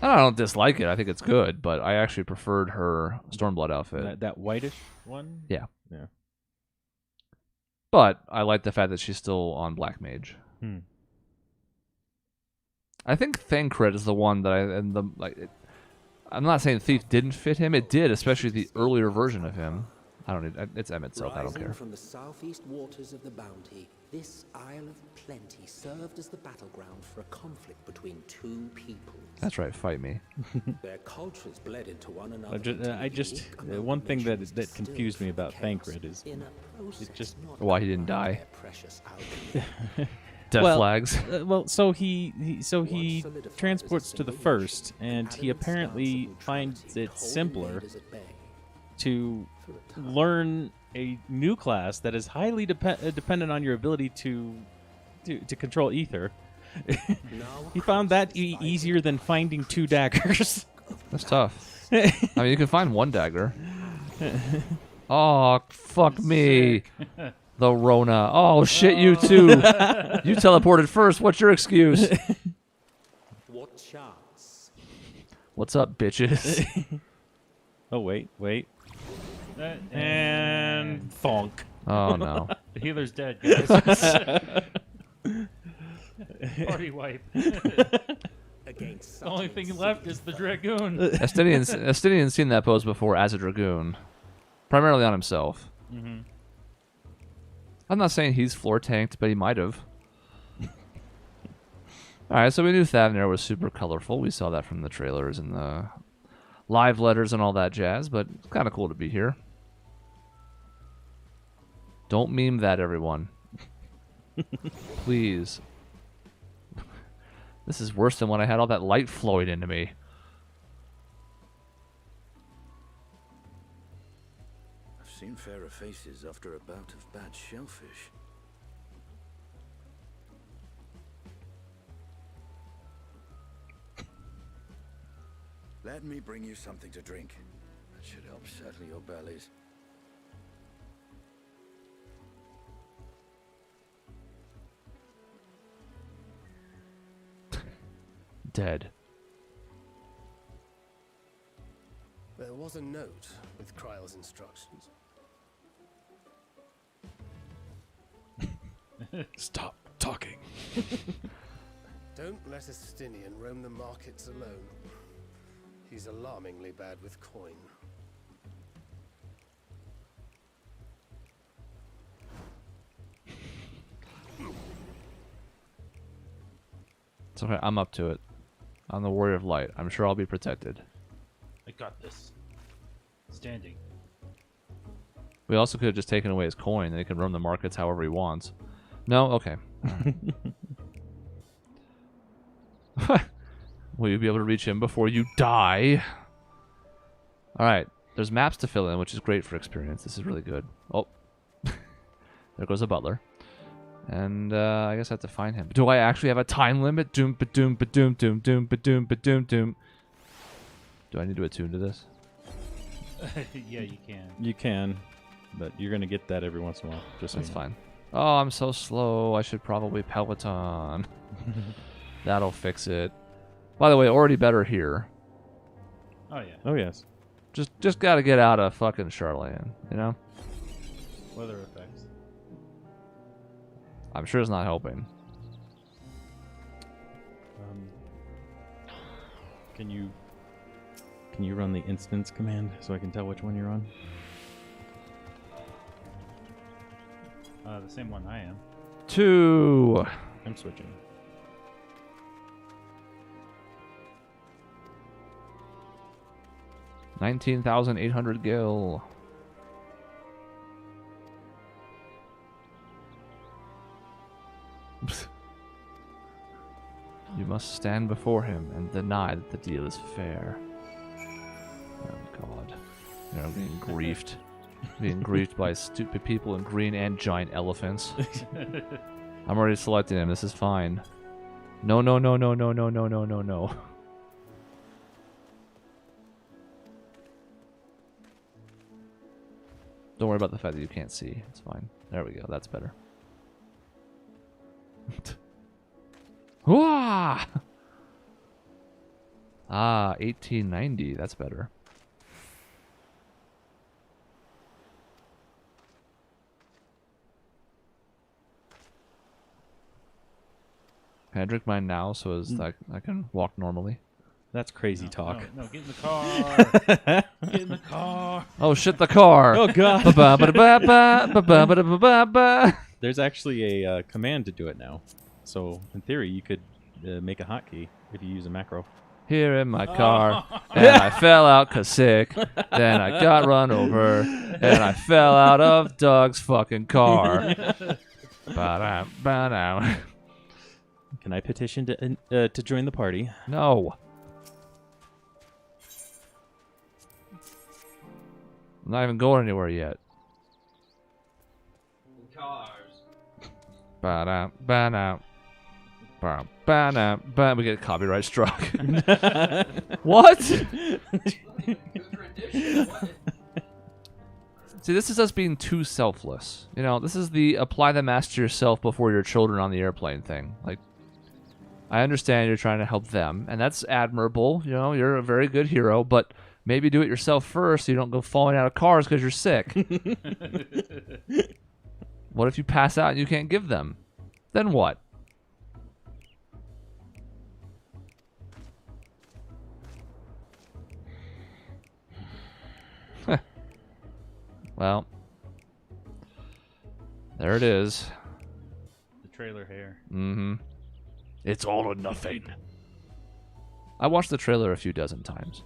I don't dislike it. I think it's good, but I actually preferred her Stormblood outfit. That whitish one? Yeah. Yeah. But I like the fact that she's still on Black Mage. I think Thancred is the one that I'm not saying Thief didn't fit him. It did, especially the earlier version of him. I don't need. It's M itself. I don't care. From the southeast waters of the Bounty, this Isle of Plenty served as the battleground for a conflict between two peoples. That's right. Fight me. Their cultures bled into one another. One thing that confused me about Thancred is it just why he didn't die. Death flags. So he transports to the first, and he apparently finds it simpler to learn a new class that is highly dependent on your ability to control ether. He found that easier than finding 2 daggers. That's tough. I mean, you can find 1 dagger. Oh, fuck me. The Rona. Oh, shit, you too. You teleported first. What's your excuse? What chance? What's up, bitches? Oh, wait. And thonk. Oh, no. The healer's dead, guys. Party wipe. The only thing left is the Dragoon. Estinian's seen that pose before as a Dragoon. Primarily on himself. Mm-hmm. I'm not saying he's floor tanked, but he might have. Alright, so we knew Thavnir was super colorful. We saw that from the trailers and the live letters and all that jazz, but it's kind of cool to be here. Don't meme that, everyone. Please. This is worse than when I had all that light flowing into me. I've seen fairer faces after a bout of bad shellfish. Let me bring you something to drink. That should help settle your bellies. Dead. There was a note with Kryle's instructions. Stop talking. Don't let Estinian roam the markets alone. He's alarmingly bad with coin. It's okay, I'm up to it. I'm the Warrior of Light. I'm sure I'll be protected. I got this. Standing. We also could have just taken away his coin and he can roam the markets however he wants. No? Okay. Will you be able to reach him before you die? Alright. There's maps to fill in, which is great for experience. This is really good. Oh. There goes a butler. And I guess I have to find him. Do I actually have a time limit? Doom ba doom ba doom doom doom ba doom ba doom doom. Do I need to attune to this? Yeah, you can. You can, but you're gonna get that every once in a while. Just so That's you know. fine. Oh, I'm so slow. I should probably Peloton. That'll fix it. By the way, already better here. Oh yeah. Oh yes. Just gotta get out of fucking Charlatan, you know? Weather effects. I'm sure it's not helping. Can you run the instance command so I can tell which one you're on? The same one I am. 2. I'm switching. $19,800 gil. You must stand before him and deny that the deal is fair. Oh god. You know, being griefed. Being griefed by stupid people in green and giant elephants. I'm already selecting him. This is fine. No, no, no, no, no, no, no, no, no, no. Don't worry about the fact that you can't see. It's fine. There we go. That's better. Wah! Ah, 1890. That's better. Can I drink mine now so as I can walk normally? That's crazy talk. No, get in the car. Get in the car. Oh shit, the car. Oh god. There's actually a command to do it now. So in theory, you could make a hotkey if you use a macro. Here in my car, and I fell out 'cause sick. Then I got run over, and I fell out of Doug's fucking car. Ba-da-ba-da. Can I petition to join the party? No. I'm not even going anywhere yet. Cars. Ba-da, ba-da. Ba-da, ba. We get copyright struck. What? See, this is us being too selfless. You know, this is the apply the mask to yourself before your children on the airplane thing. Like, I understand you're trying to help them, and that's admirable. You know, you're a very good hero, but maybe do it yourself first so you don't go falling out of cars because you're sick. What if you pass out and you can't give them? Then what? Well, there it is. The trailer hair. Mm-hmm. It's all or nothing. I watched the trailer a few dozen times.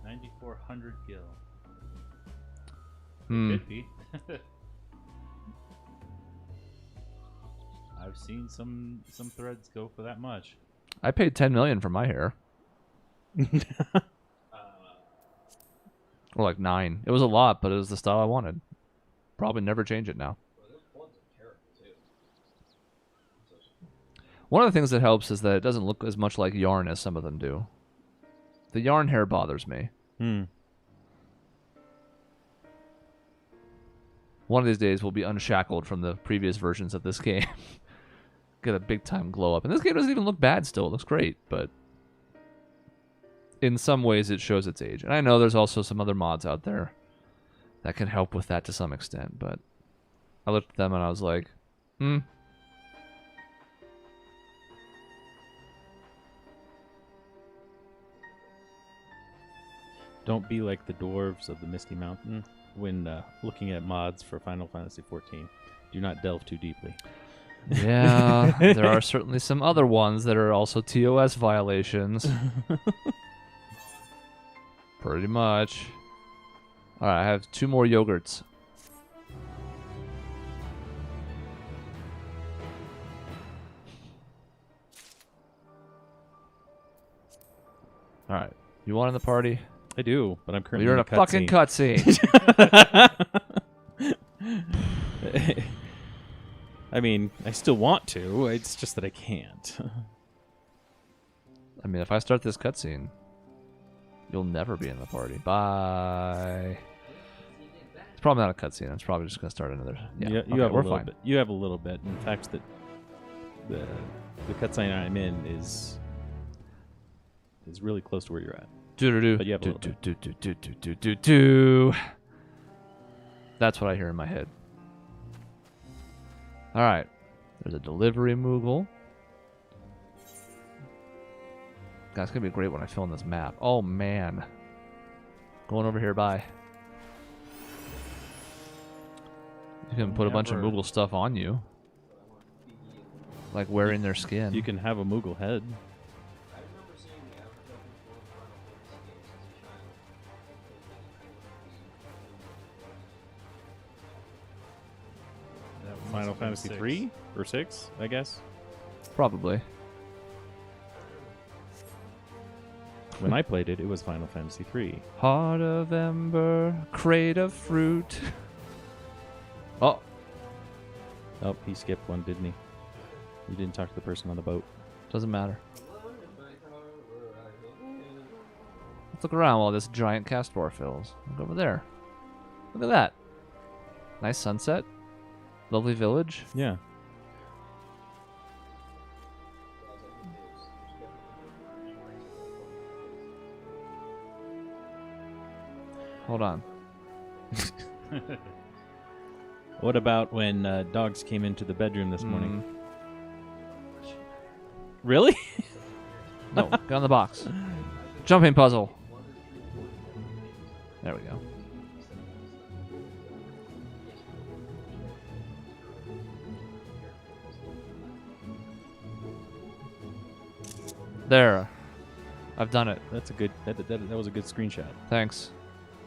$9,400 gil. Could be. I've seen some threads go for that much. I paid $10 million for my hair. Or like 9. It was a lot, but it was the style I wanted. Probably never change it now. One of the things that helps is that it doesn't look as much like yarn as some of them do. The yarn hair bothers me. One of these days we'll be unshackled from the previous versions of this game. Get a big time glow up. And this game doesn't even look bad still. It looks great, but in some ways it shows its age. And I know there's also some other mods out there that can help with that to some extent, but I looked at them and I was like, Don't be like the dwarves of the Misty Mountain when looking at mods for Final Fantasy XIV. Do not delve too deeply. Yeah, there are certainly some other ones that are also TOS violations. Pretty much. Alright, I have 2 more yogurts. Alright, you want in the party? I do, but I'm currently You're in a fucking cutscene. I mean, I still want to. It's just that I can't. I mean, if I start this cutscene, you'll never be in the party. Bye. It's probably not a cutscene. I'm probably just gonna start another. Yeah, you okay, have a we're little fine. bit. You have a little bit. In fact, that the cutscene I'm in is really close to where you're at. But you have a little bit. That's what I hear in my head. All right, there's a delivery Moogle. God, it's gonna be great when I fill in this map. Oh man, going over here. Bye. You can put a bunch of Moogle stuff on you, like wearing their skin. You can have a Moogle head. Final Fantasy 3 or 6, I guess. Probably. When I played it, it was Final Fantasy 3. Heart of Ember, crate of fruit. Oh. Oh, he skipped one, didn't he? You didn't talk to the person on the boat. Doesn't matter. Let's look around while this giant cast bar fills. Look over there. Look at that. Nice sunset. Lovely village. Yeah. Hold on. What about when dogs came into the bedroom this morning? Really? No, get on the box. Jumping puzzle. There we go. There. I've done it. That's a good. That was a good screenshot. Thanks.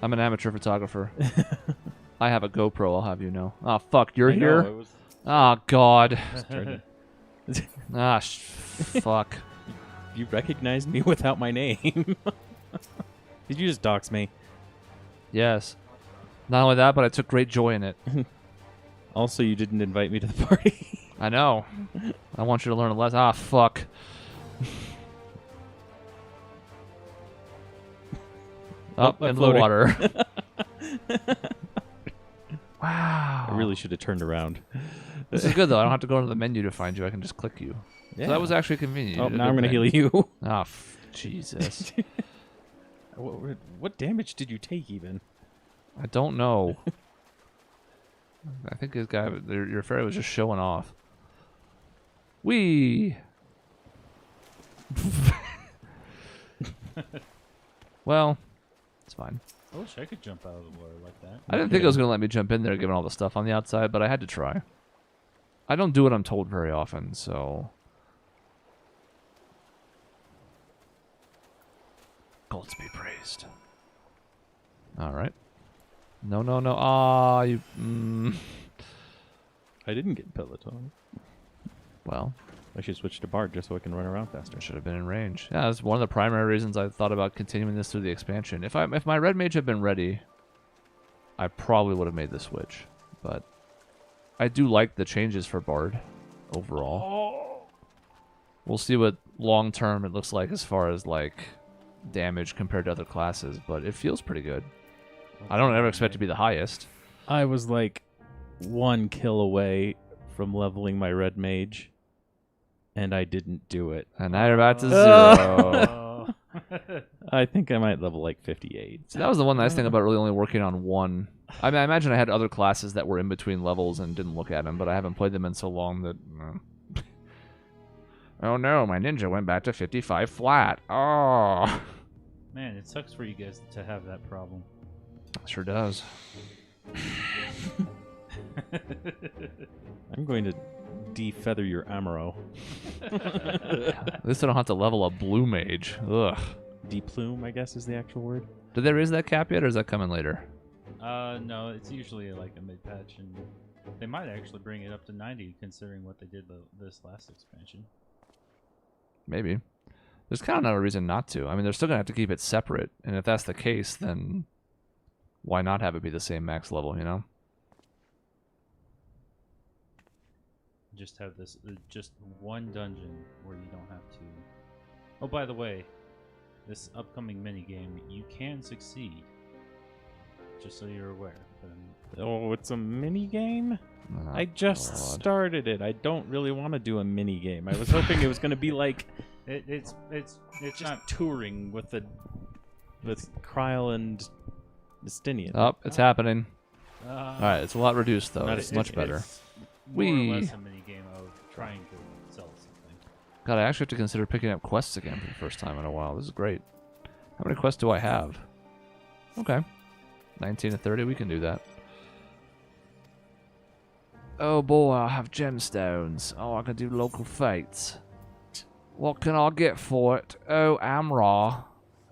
I'm an amateur photographer. I have a GoPro, I'll have you know. Oh, fuck, you're here? Oh, God. Fuck. You recognized me without my name. Did you just dox me? Yes. Not only that, but I took great joy in it. Also, you didn't invite me to the party. I know. I want you to learn a lesson. Ah, fuck. Up in the water. Wow. I really should have turned around. This is good, though. I don't have to go into the menu to find you. I can just click you. Yeah. So that was actually convenient. Oh, now I'm going to heal you. Ah, Jesus. What damage did you take, even? I don't know. I think this guy, your fairy was just showing off. Whee! Well, it's fine. I wish I could jump out of the water like that. I didn't think it was going to let me jump in there given all the stuff on the outside, but I had to try. I don't do what I'm told very often, so... Gods be praised. Alright. No, no, no. Ah, you... I didn't get Peloton. Well... I should switch to Bard just so I can run around faster. Should have been in range. Yeah, that's one of the primary reasons I thought about continuing this through the expansion. If my red mage had been ready, I probably would have made the switch. But I do like the changes for Bard overall. Oh. We'll see what long term it looks like as far as like damage compared to other classes, but it feels pretty good. I don't ever expect to be the highest. I was like 1 kill away from leveling my red mage. And I didn't do it. And now you're about to 0. I think I might level like 58. So that was the one nice thing about really only working on one. I mean, I imagine I had other classes that were in between levels and didn't look at them, but I haven't played them in so long that... Oh no, my ninja went back to 55 flat. Oh. Man, it sucks for you guys to have that problem. Sure does. I'm going to defeather your Amaro. At least I don't have to level a blue mage. Ugh. Deplume, I guess, is the actual word. Did they raise that cap yet, or is that coming later? No, it's usually like a mid-patch, and they might actually bring it up to 90, considering what they did this last expansion. Maybe. There's kind of not a reason not to. I mean, they're still going to have to keep it separate, and if that's the case, then why not have it be the same max level, you know? Just have this, just one dungeon where you don't have to... Oh, by the way, this upcoming minigame, you can succeed. Just so you're aware. Oh, it's a minigame? I just started it. I don't really want to do a minigame. I was hoping it was going to be like... It's just not touring with Kryl and Justinian. Oh, it's happening. Alright, it's a lot reduced, though. It's much better. More or less a minigame of trying to sell something. God, I actually have to consider picking up quests again for the first time in a while. This is great. How many quests do I have? Okay. 19 to 30, we can do that. Oh boy, I have gemstones. Oh, I can do local fates. What can I get for it? Oh, Amra.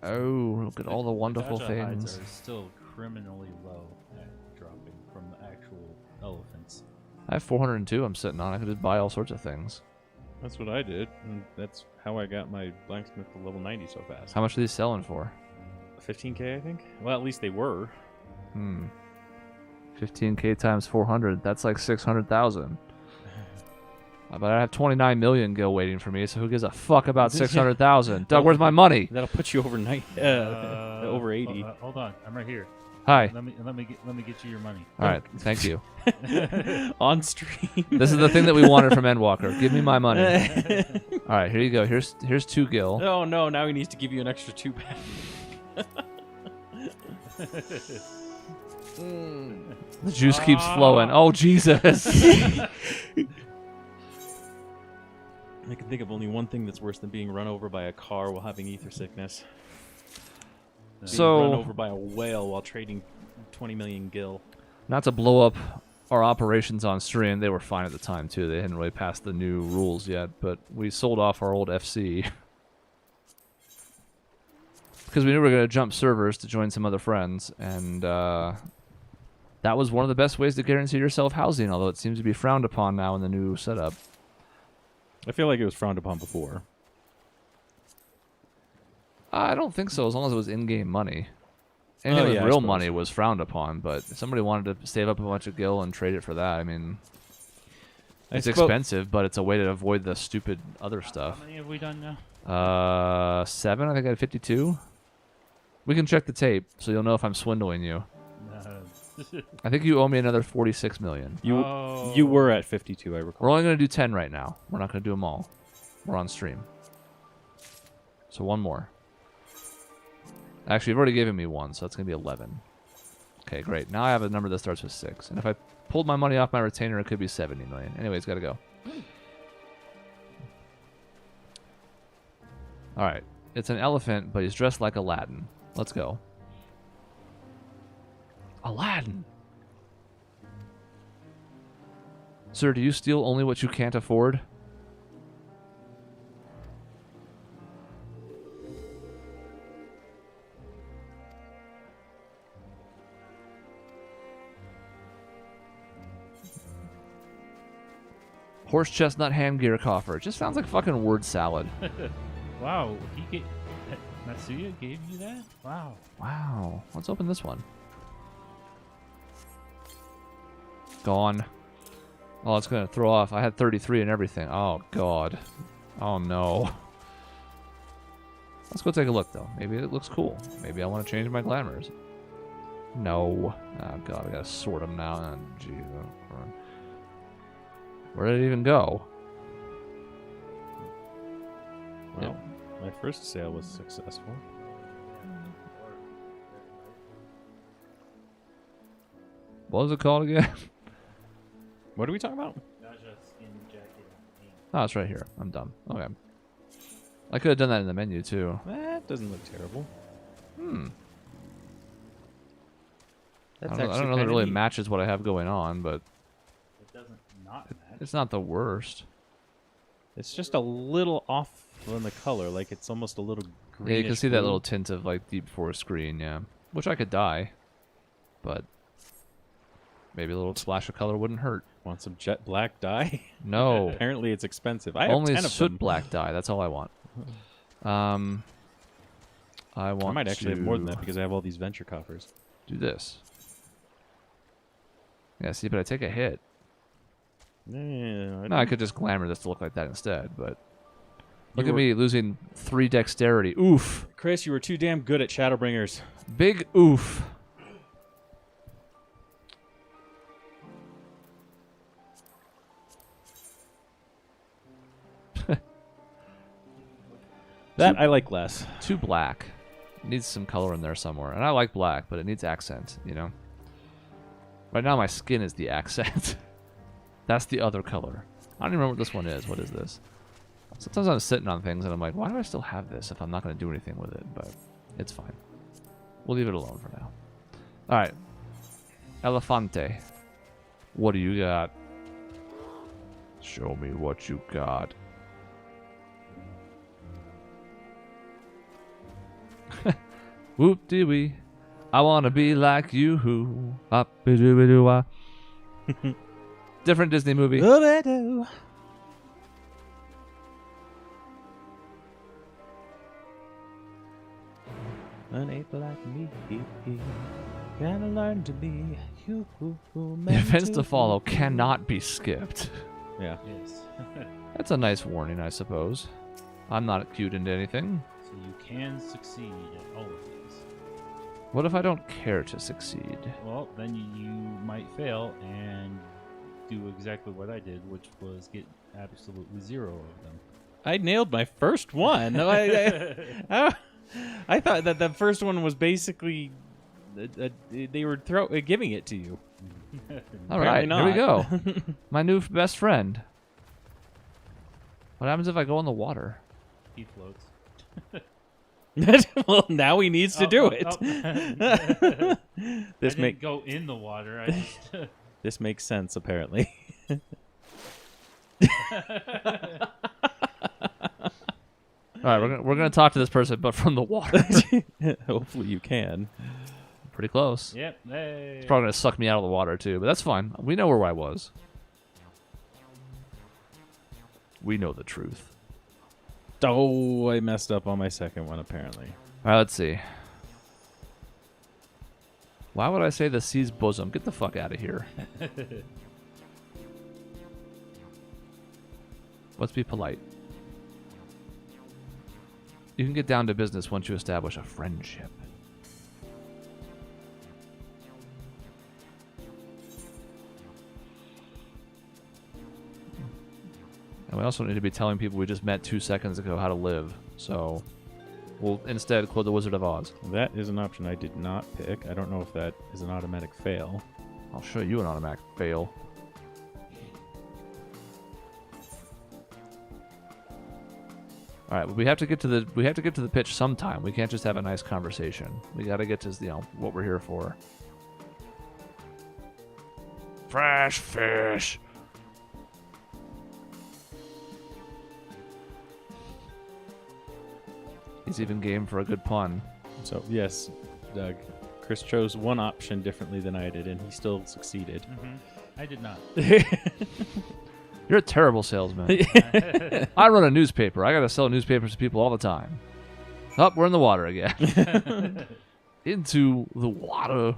Oh, look at all the wonderful things. Are still criminally low at dropping from the actual elephants. I have 402 I'm sitting on. I could just buy all sorts of things. That's what I did. And that's how I got my blacksmith to level 90 so fast. How much are these selling for? 15k, I think. Well, at least they were. 15k times 400. That's like 600,000. But I have 29 million gil waiting for me, so who gives a fuck about 600,000? Doug, where's my money? That'll put you over over 80. Hold on, I'm right here. Hi. Let me get you your money. All right, thank you. On stream. This is the thing that we wanted from Endwalker. Give me my money. All right, here you go. Here's 2 gil. Oh no, now he needs to give you an extra 2 back. The juice keeps flowing. Oh, Jesus. I can think of only one thing that's worse than being run over by a car while having ether sickness. Being run over by a whale while trading 20 million gil. Not to blow up our operations on stream, they were fine at the time too. They hadn't really passed the new rules yet, but we sold off our old FC because we knew we were going to jump servers to join some other friends, and that was one of the best ways to guarantee yourself housing, although it seems to be frowned upon now in the new setup. I feel like it was frowned upon before. I don't think so, as long as it was in-game money. Anything with real money was frowned upon, but if somebody wanted to save up a bunch of gil and trade it for that, I mean, it's expensive, but it's a way to avoid the stupid other stuff. How many have we done now? 7, I think I had 52. We can check the tape, so you'll know if I'm swindling you. I think you owe me another 46 million. You were at 52, I recall. We're only going to do 10 right now. We're not going to do them all. We're on stream. So one more. Actually, you've already given me one, so that's going to be 11. Okay, great. Now I have a number that starts with 6. And if I pulled my money off my retainer, it could be 70 million. Anyways, got to go. All right. It's an elephant, but he's dressed like Aladdin. Let's go. Aladdin! Sir, do you steal only what you can't afford? Horse chestnut handgear coffer. It just sounds like fucking word salad. Wow, Matsuya gave you that? Wow. Wow. Let's open this one. Gone. Oh, it's going to throw off. I had 33 and everything. Oh, God. Oh, no. Let's go take a look, though. Maybe it looks cool. Maybe I want to change my glamours. No. Oh, God. I got to sort them now. Oh, Jesus. Where did it even go? Well, my first sale was successful. What was it called again? What are we talking about? Oh, it's right here. I'm dumb. Okay. I could have done that in the menu, too. That doesn't look terrible. I don't know that it really matches what I have going on, but it doesn't not match. It's not the worst. It's just a little off on the color, like it's almost a little greenish. Yeah, you can see that little tint of like deep forest green, yeah. Which I could dye, but maybe a little splash of color wouldn't hurt. Want some jet black dye? No. Apparently it's expensive. I have only 10 of soot them. black dye. That's all I want. I might actually have more than that because I have all these venture coffers. Do this. Yeah, see, but I take a hit. Yeah, no, I could just glamour this to look like that instead, but look at me losing 3 dexterity. Oof. Chris, you were too damn good at Shadowbringers. Big oof. That I like less. Too black. It needs some color in there somewhere. And I like black, but it needs accent, you know? Right now my skin is the accent. That's the other color. I don't even remember what this one is. What is this? Sometimes I'm sitting on things and I'm like, why do I still have this if I'm not going to do anything with it? But it's fine. We'll leave it alone for now. Alright. Elefante. What do you got? Show me what you got. Whoop-dee-wee. I want to be like you. Up-a-doo-a-doo-ah. Different Disney movie. Ooh-a-doo. An ape like me, gotta learn to be you. Events to follow cannot be skipped. Yeah. Yes. That's a nice warning, I suppose. I'm not cued into anything. So you can succeed at all of these. What if I don't care to succeed? Well, then you might fail and do exactly what I did, which was get absolutely 0 of them. I nailed my first one. I thought that the first one was basically they were giving it to you. All right, Apparently here we not. go. My new best friend. What happens if I go in the water? He floats. Well, now he needs to do it. This didn't go in the water. I just This makes sense, apparently. All right, we're gonna talk to this person, but from the water. Hopefully you can. Pretty close. Yep. Hey. It's probably gonna suck me out of the water too, but that's fine. We know where I was. We know the truth. Oh, I messed up on my second one, apparently. All right, let's see. Why would I say the sea's bosom? Get the fuck out of here. Let's be polite. You can get down to business once you establish a friendship. And we also need to be telling people we just met 2 seconds ago how to live. So we'll instead quote the Wizard of Oz. That is an option I did not pick. I don't know if that is an automatic fail. I'll show you an automatic fail. All right, we have to get to the pitch sometime. We can't just have a nice conversation. We got to get to what we're here for. Fresh fish. He's even game for a good pun. So yes, Doug, Chris chose one option differently than I did, and he still succeeded. Mm-hmm. I did not. You're a terrible salesman. I run a newspaper. I got to sell newspapers to people all the time. Oh, we're in the water again. Into the water.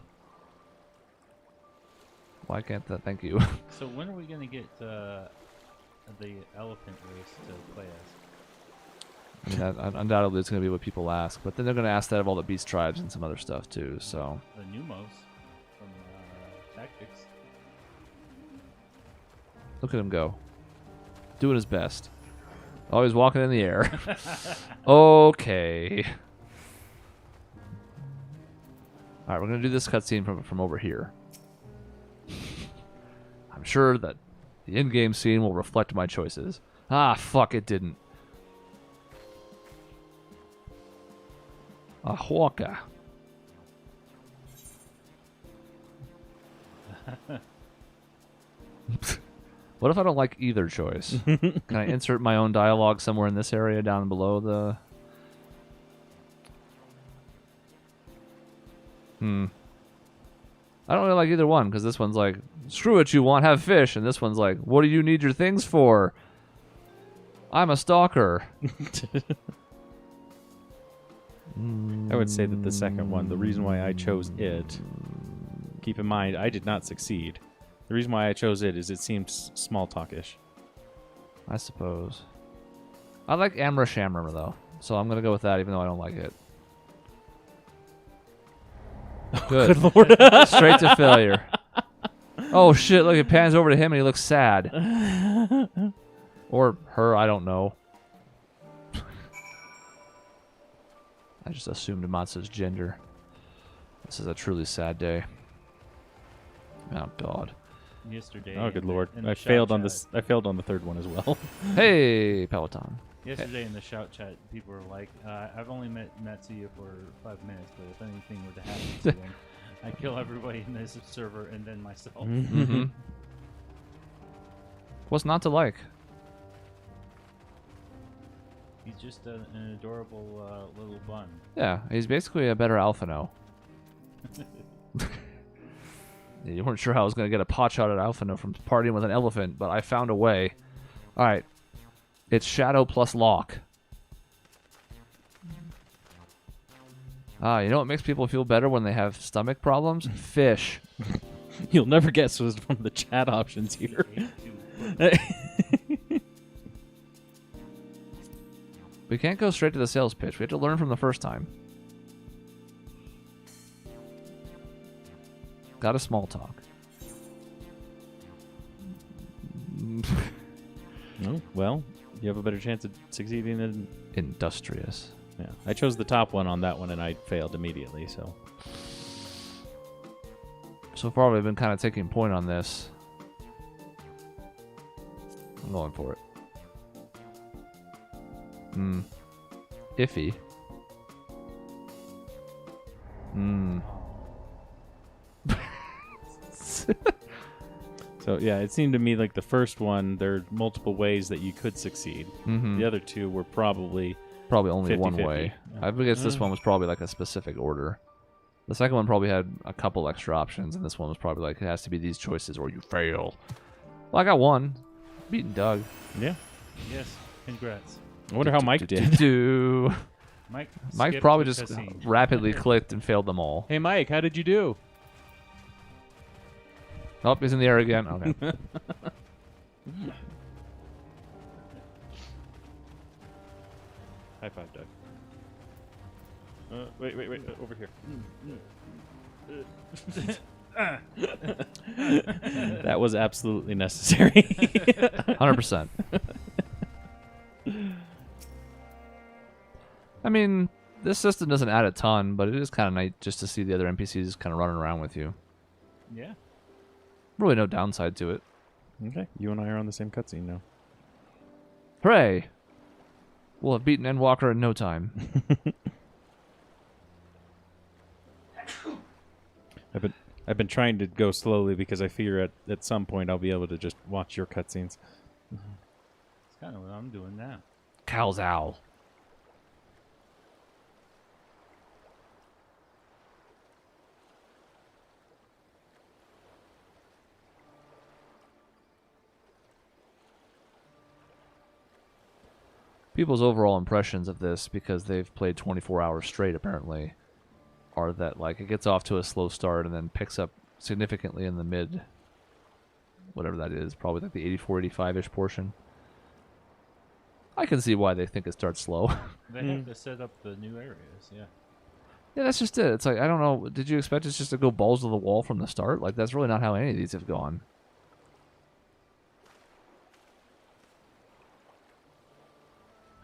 Why can't that? Thank you. So when are we going to get the elephant race to play as? I mean, undoubtedly it's going to be what people ask, but then they're going to ask that of all the beast tribes and some other stuff too. So The Numos from Tactics. look at him go, doing his best. Always walking in the air. Okay. All right, we're going to do this cutscene from over here. I'm sure that the in-game scene will reflect my choices. Ah, fuck, it didn't. A hawker. What if I don't like either choice? Can I insert my own dialogue somewhere in this area down below the... I don't really like either one, because this one's like, screw it, you want, have fish. And this one's like, what do you need your things for? I'm a stalker. I would say that the second one, the reason why I chose it, keep in mind, I did not succeed. The reason why I chose it is it seems small talkish. I suppose. I like Amra Shamra, though, so I'm going to go with that, even though I don't like it. Good. Good Lord. Straight to failure. Oh, shit, look, it pans over to him and he looks sad. Or her, I don't know. I just assumed Matsu's gender. This is a truly sad day. Oh, God. Yesterday. Oh, good Lord. in the I shout failed on chat- this. I failed on the third one as well. Hey, Peloton. Yesterday in the shout chat, people were like, I've only met Matsuya for 5 minutes, but if anything were to happen to him, I'd kill everybody in this server and then myself. Mm-hmm. What's not to like? He's just an adorable little bun. Yeah, he's basically a better Alphino. You weren't sure how I was going to get a pot shot at Alphino from partying with an elephant, but I found a way. All right. It's Shadow plus Lock. You know what makes people feel better when they have stomach problems? Fish. You'll never guess what's from the chat options here. We can't go straight to the sales pitch. We have to learn from the first time. Got a small talk. Oh, well, you have a better chance of succeeding than... Industrious. Yeah, I chose the top one on that one, and I failed immediately, so... So far, we've been kind of taking point on this. I'm going for it. Iffy. So yeah, it seemed to me like the first one, there are multiple ways that you could succeed. Mhm. The other two were probably only 50, one 50. way. I guess this one was probably like a specific order. The second one probably had a couple extra options, and this one was probably like, it has to be these choices or you fail. Well, I got one. Beating Doug. Yeah. Yes. Congrats. I wonder how Mike did. Mike probably the just cutscene. rapidly clicked and failed them all. Hey, Mike, how did you do? Oh, he's in the air again. Okay. High five, Doug. Wait, over here. That was absolutely necessary. 100%. I mean, this system doesn't add a ton, but it is kind of nice just to see the other NPCs kind of running around with you. Yeah. Really no downside to it. Okay, you and I are on the same cutscene now. Hooray! We'll have beaten Endwalker in no time. I've been trying to go slowly because I figure at some point I'll be able to just watch your cutscenes. That's kind of what I'm doing now. Cal's owl. People's overall impressions of this, because they've played 24 hours straight apparently, are that like it gets off to a slow start and then picks up significantly in the mid, whatever that is, probably like the 84, 85-ish portion. I can see why they think it starts slow. They have to set up the new areas, yeah. Yeah, that's just it. It's like, I don't know, did you expect us just to go balls to the wall from the start? Like, that's really not how any of these have gone.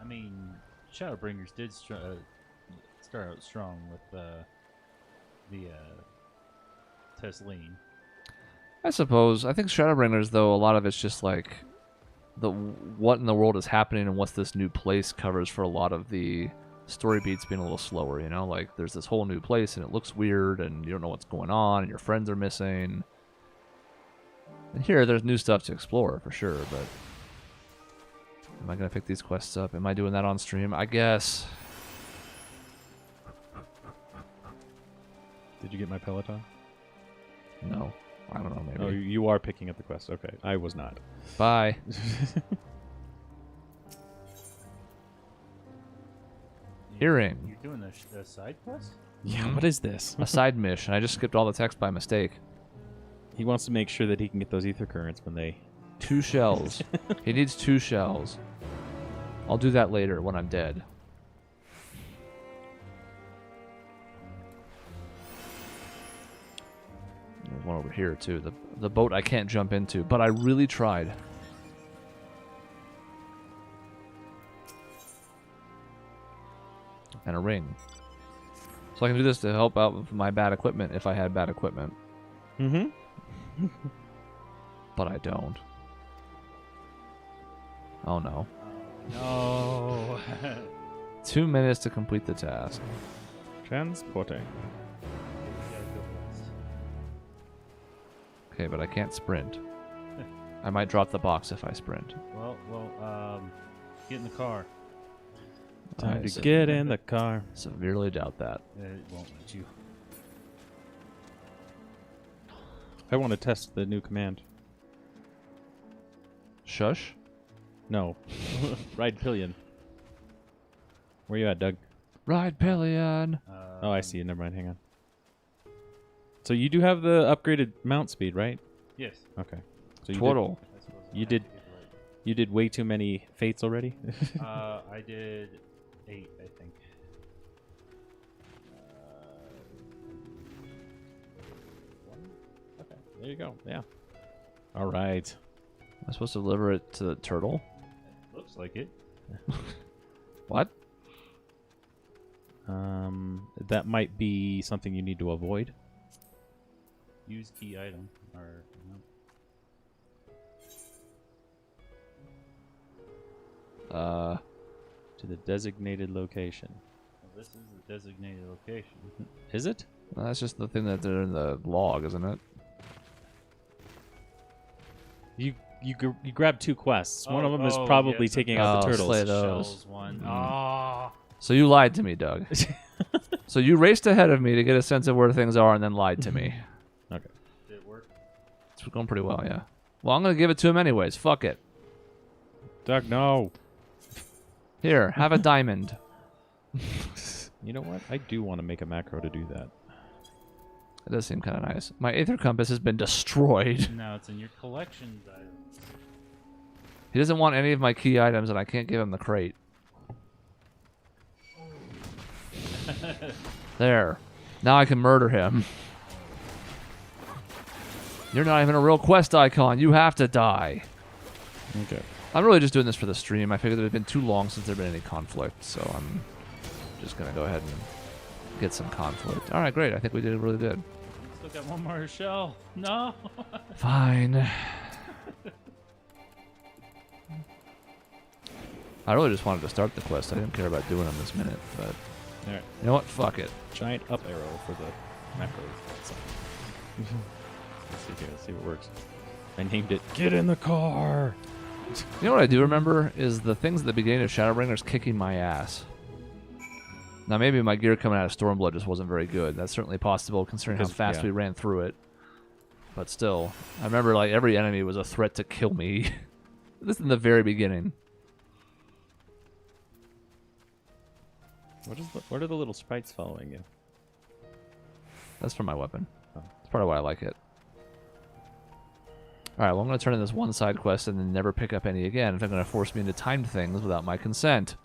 I mean, Shadowbringers did start out strong with the Tesleen. I suppose. I think Shadowbringers, though, a lot of it's just like the what in the world is happening and what's this new place covers for a lot of the story beats being a little slower, you know? Like, there's this whole new place and it looks weird and you don't know what's going on and your friends are missing. And here, there's new stuff to explore, for sure, but... Am I going to pick these quests up? Am I doing that on stream? I guess. Did you get my Peloton? No. I don't know, maybe. Oh, you are picking up the quest. Okay. I was not. Bye. Earring. You're doing a side quest? Yeah, what is this? A side mission. I just skipped all the text by mistake. He wants to make sure that he can get those ether currents when they... 2 shells. He needs 2 shells. I'll do that later when I'm dead. There's one over here too. The boat I can't jump into, but I really tried. And a ring. So I can do this to help out with my bad equipment if I had bad equipment. Mm-hmm. But I don't. Oh no. No. 2 minutes to complete the task. Transporting. Okay, but I can't sprint. I might drop the box if I sprint. Well, get in the car. Time to get in the car. Severely doubt that. It won't let you. I want to test the new command. Shush? No. Ride pillion. Where you at, Doug? Ride pillion. Oh, I see you. Never mind. Hang on. So you do have the upgraded mount speed, right? Yes. Okay. So Twaddle. You did way too many fates already? I did 8, I think. Okay. There you go. Yeah. All right. Am I supposed to deliver it to the turtle? Looks like it. What? That might be something you need to avoid. Use key item. Or no. To the designated location. Well, this is the designated location. Is it? Well, that's just the thing that they're in the log, isn't it? You grab 2 quests. One of them is probably taking out the turtles. Slay those. Shells one. So you lied to me, Doug. So you raced ahead of me to get a sense of where things are and then lied to me. Okay. Did it work? It's going pretty well, yeah. Well, I'm going to give it to him anyways. Fuck it. Doug, no. Here, have a diamond. You know what? I do want to make a macro to do that. It does seem kind of nice. My Aether Compass has been destroyed. No, it's in your collection items. He doesn't want any of my key items, and I can't give him the crate. There. Now I can murder him. You're not even a real quest icon. You have to die. Okay. I'm really just doing this for the stream. I figured it had been too long since there had been any conflict, so I'm just going to go ahead and get some conflict. All right, great. I think we did really good. Still got one more shell. No. Fine. I really just wanted to start the quest. I didn't care about doing them this minute, but all right. You know what? Fuck it. Giant up arrow for the macro. Let's see here. Let's see what works. I named it "Get in the car." You know what I do remember is the things at the beginning of Shadowbringers kicking my ass. Now maybe my gear coming out of Stormblood just wasn't very good. That's certainly possible considering how fast we ran through it. But still, I remember like every enemy was a threat to kill me. This is in the very beginning. What are the little sprites following you? That's from my weapon. That's part of why I like it. Alright, well I'm going to turn in this one side quest and then never pick up any again if they're going to force me into timed things without my consent.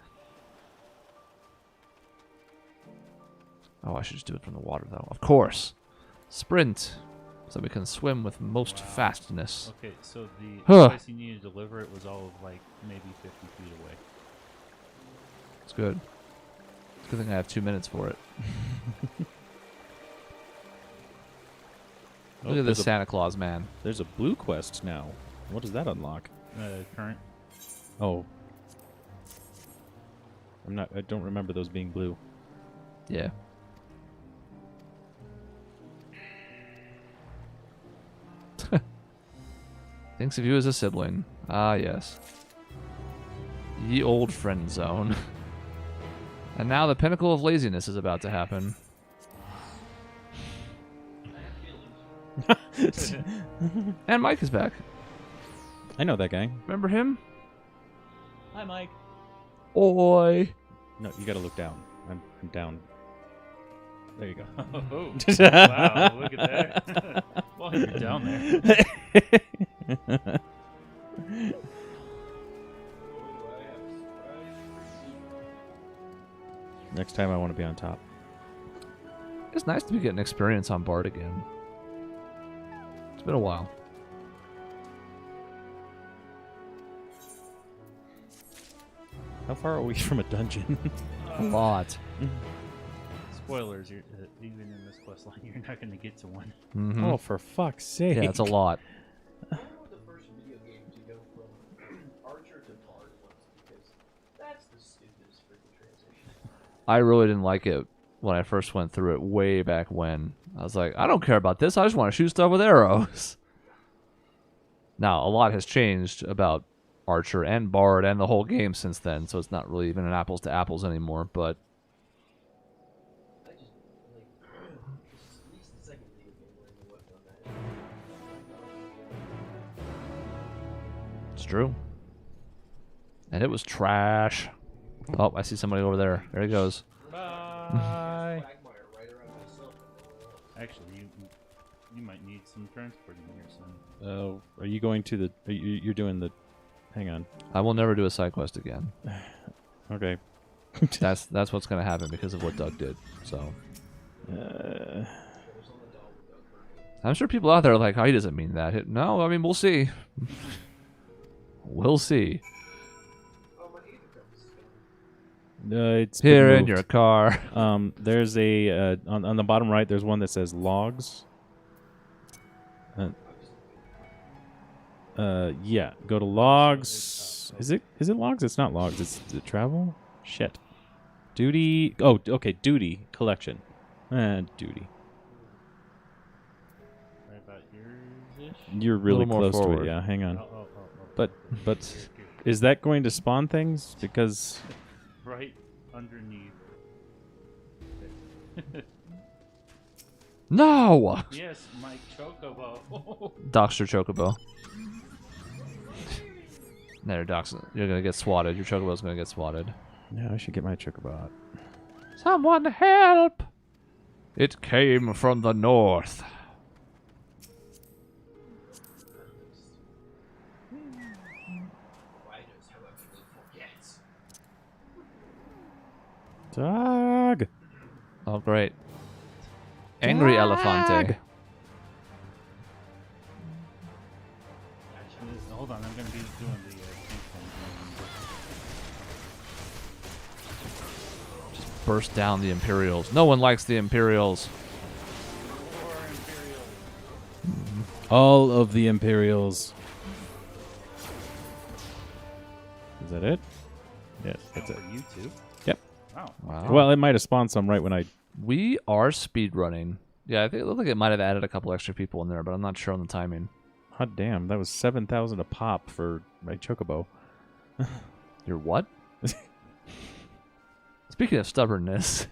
Oh, I should just do it from the water though. Of course. Sprint. So we can swim with most fastness. Okay, so the place you need to deliver it was all of like maybe 50 feet away. It's good. It's a good thing I have 2 minutes for it. Look at this Santa Claus man. There's a blue quest now. What does that unlock? Current. Oh. I don't remember those being blue. Yeah. Thinks of you as a sibling. Ah, yes. Ye old friend zone. And now the pinnacle of laziness is about to happen. And Mike is back. I know that guy. Remember him? Hi, Mike. Oi. No, you gotta look down. I'm down. There you go. Oh, wow, look at that. Well, you're down there. Next time I want to be on top. It's nice to be getting experience on Bard again. It's been a while. How far are we from a dungeon? A lot. Spoilers, even in this quest line, you're not going to get to one. Mm-hmm. Oh, for fuck's sake. Yeah, it's a lot. The first video game to go from Archer to Bard was, because that's the stupidest freaking transition. I really didn't like it when I first went through it way back when. I was like, I don't care about this. I just want to shoot stuff with arrows. Now, a lot has changed about Archer and Bard and the whole game since then, so it's not really even an apples to apples anymore, but I just, at least the second video game where I worked on that. it's true. And it was trash. Oh, I see somebody over there. There he goes. Bye. Actually, you might need some transporting here soon. Oh, are you going to the... You're doing the... Hang on. I will never do a side quest again. Okay. That's what's going to happen because of what Doug did. So, I'm sure people out there are like, oh, he doesn't mean that. No, I mean, we'll see. We'll see. It's here in your car. There's a on the bottom right. There's one that says logs. Yeah. Go to logs. Is it logs? It's not logs. It's travel. Shit. Duty. Oh, okay. Duty collection. Duty. Right about yours-ish? You're really more close to forward. it. Yeah. Hang on. Oh. But is that going to spawn things? Because Right underneath. No! Yes, my chocobo. Dox your chocobo. There, Dox. You're gonna get swatted. Your chocobo's gonna get swatted. yeah, I should get my chocobo out. Someone help! It came from the north. Dog. Oh, great. Angry Elefante. Hold on, I'm going to be doing the Just burst down the Imperials. No one likes the Imperials. All of the Imperials. Is that it? Yes, that's it. for you two. Yep. Wow. Well, it might have spawned some right when I... We are speedrunning. Yeah, I think it looked like it might have added a couple extra people in there, but I'm not sure on the timing. Hot damn, that was 7,000 a pop for my chocobo. Your what? Speaking of stubbornness.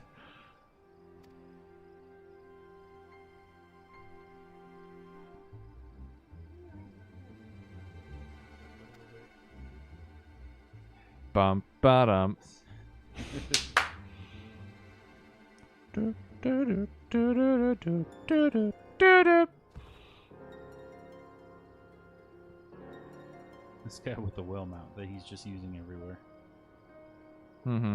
Bum ba-dum. This guy with the wheel mount that he's just using everywhere. Mm-hmm.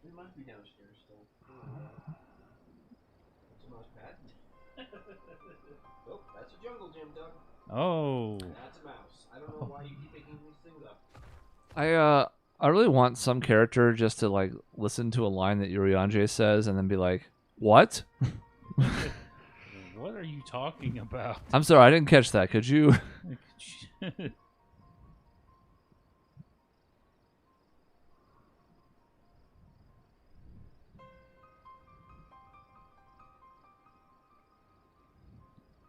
It must be downstairs still. That's a mouse pad. Oh, that's a jungle gym, Doug. Oh. That's a mouse. I don't know why you keep picking these things up. I really want some character just to like listen to a line that Urianger says and then be like, "What?" What are you talking about? I'm sorry, I didn't catch that. Could you? Oh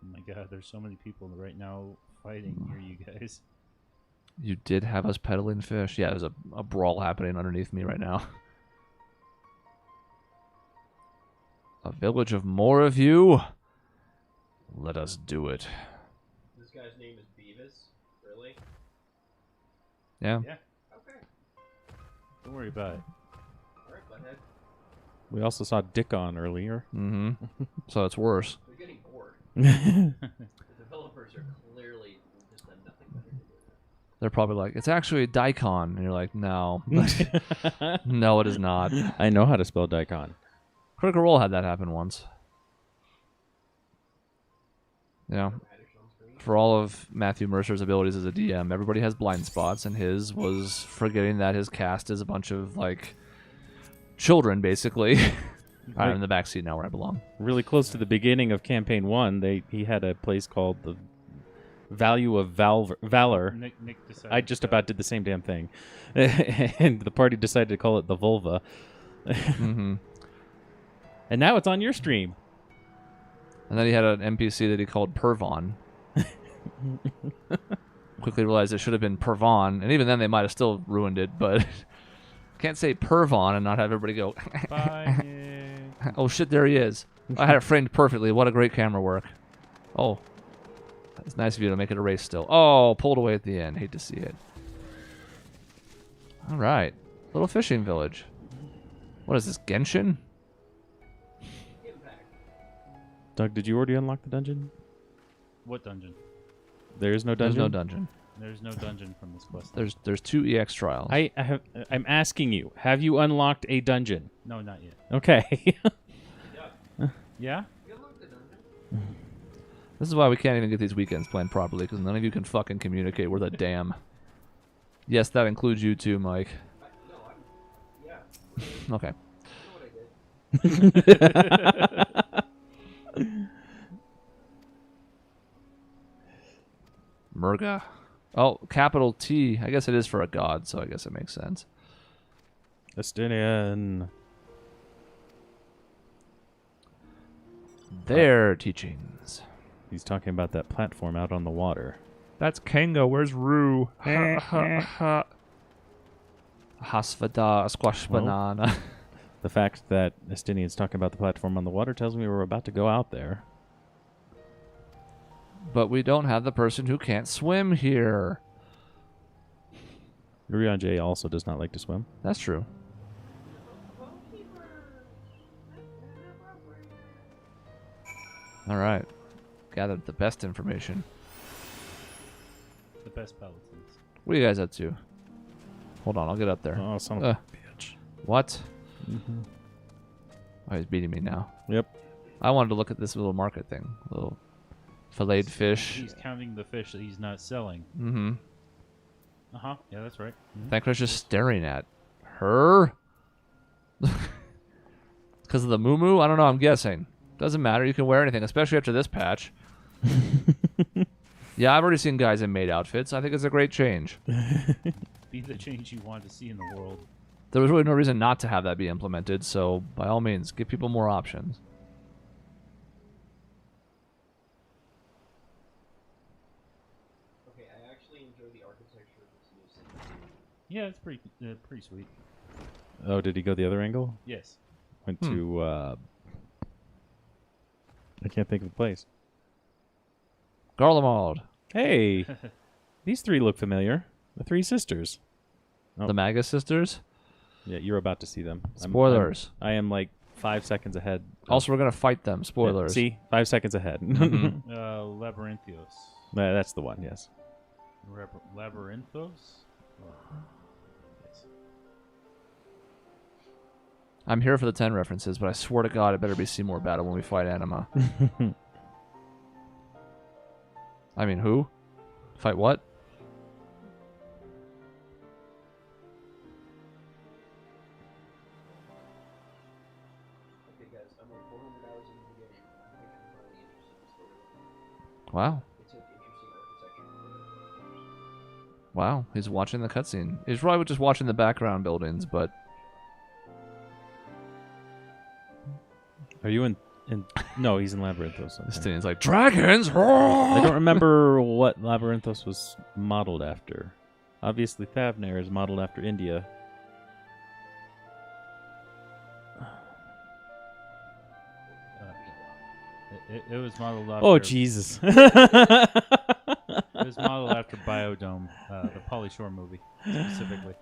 my god, there's so many people right now fighting near you guys. You did have us peddling fish. Yeah, there's a brawl happening underneath me right now. A village of more of you? Let us do it. This guy's name is Beavis? Really? Yeah. Yeah. Okay. Don't worry about it. Alright, butthead. We also saw Dickon earlier. Mm-hmm. So it's worse. They're getting bored. The developers are clearly just done nothing better to do. They're probably like, it's actually daikon. And you're like, no. No, it is not. I know how to spell daikon. Critical Role had that happen once. Yeah. For all of Matthew Mercer's abilities as a DM, everybody has blind spots, and his was forgetting that his cast is a bunch of, like, children, basically. I'm in the backseat now where I belong. Really close to the beginning of Campaign 1, he had a place called the Value of Valor. Nick decided I just about did the same damn thing. And the party decided to call it the Vulva. Mm-hmm. And now it's on your stream. And then he had an NPC that he called Pervon. Quickly realized it should have been Pervon, and even then they might have still ruined it, but can't say Pervon and not have everybody go, Bye, Nick. oh shit, there he is. I had it framed perfectly. What a great camera work. Oh. It's nice of you to make it a race still. Oh, pulled away at the end. Hate to see it. Alright. Little fishing village. What is this, Genshin? Doug, did you already unlock the dungeon? What dungeon? There is no dungeon? There's no dungeon. There's no dungeon from this quest. There's 2 EX trials. I'm asking you, have you unlocked a dungeon? No, not yet. Okay. Yeah? This is why we can't even get these weekends planned properly, because none of you can fucking communicate worth a damn. Yes, that includes you too, Mike. Okay. Murga. Oh, capital T. I guess it is for a god, so I guess it makes sense. Estinian. Their teachings. He's talking about that platform out on the water. That's Kango. Where's Rue? Hasvada, squash banana. The fact that Estinian's talking about the platform on the water tells me we're about to go out there. But we don't have the person who can't swim here. Urion J also does not like to swim. That's true. All right. Gathered the best information. The best paladins. What are you guys up to? Hold on, I'll get up there. Oh, son of a bitch. What? Mm-hmm. Oh, he's beating me now. Yep. I wanted to look at this little market thing. Little filleted fish. He's counting the fish that he's not selling. Mm-hmm. Uh-huh. Yeah, that's right. Mm-hmm. Thancred's just staring at her. Because of the moo-moo? I don't know, I'm guessing. Doesn't matter, you can wear anything, especially after this patch. Yeah, I've already seen guys in maid outfits. I think it's a great change. Be the change you want to see in the world. There was really no reason not to have that be implemented, so by all means, give people more options. Okay, I actually enjoy the architecture of this new city. Yeah, it's pretty sweet. Oh, did he go the other angle? Yes. Went to, I can't think of the place. Garlemald. Hey! These three look familiar. The three sisters. The Magus sisters? Yeah, you're about to see them. Spoilers. I am like 5 seconds ahead. Also, we're going to fight them. Spoilers. See? 5 seconds ahead. Labyrinthios. That's the one, yes. Labyrinthos? Yes. I'm here for the 10 references, but I swear to God, it better be Seymour Battle when we fight Anima. I mean, who? Fight what? Okay, guys, I'm like 400 hours into the game. I think I'm finally interested in the story. Wow. It's an interesting architecture. Wow, he's watching the cutscene. He's probably just watching the background buildings, but... Are you in no, he's in Labyrinthos. Estinian's like, dragons! I don't remember what Labyrinthos was modeled after. Obviously, Thavnair is modeled after India. It was modeled after... Oh, Jesus. It was modeled after Biodome, the Pauly Shore movie, specifically.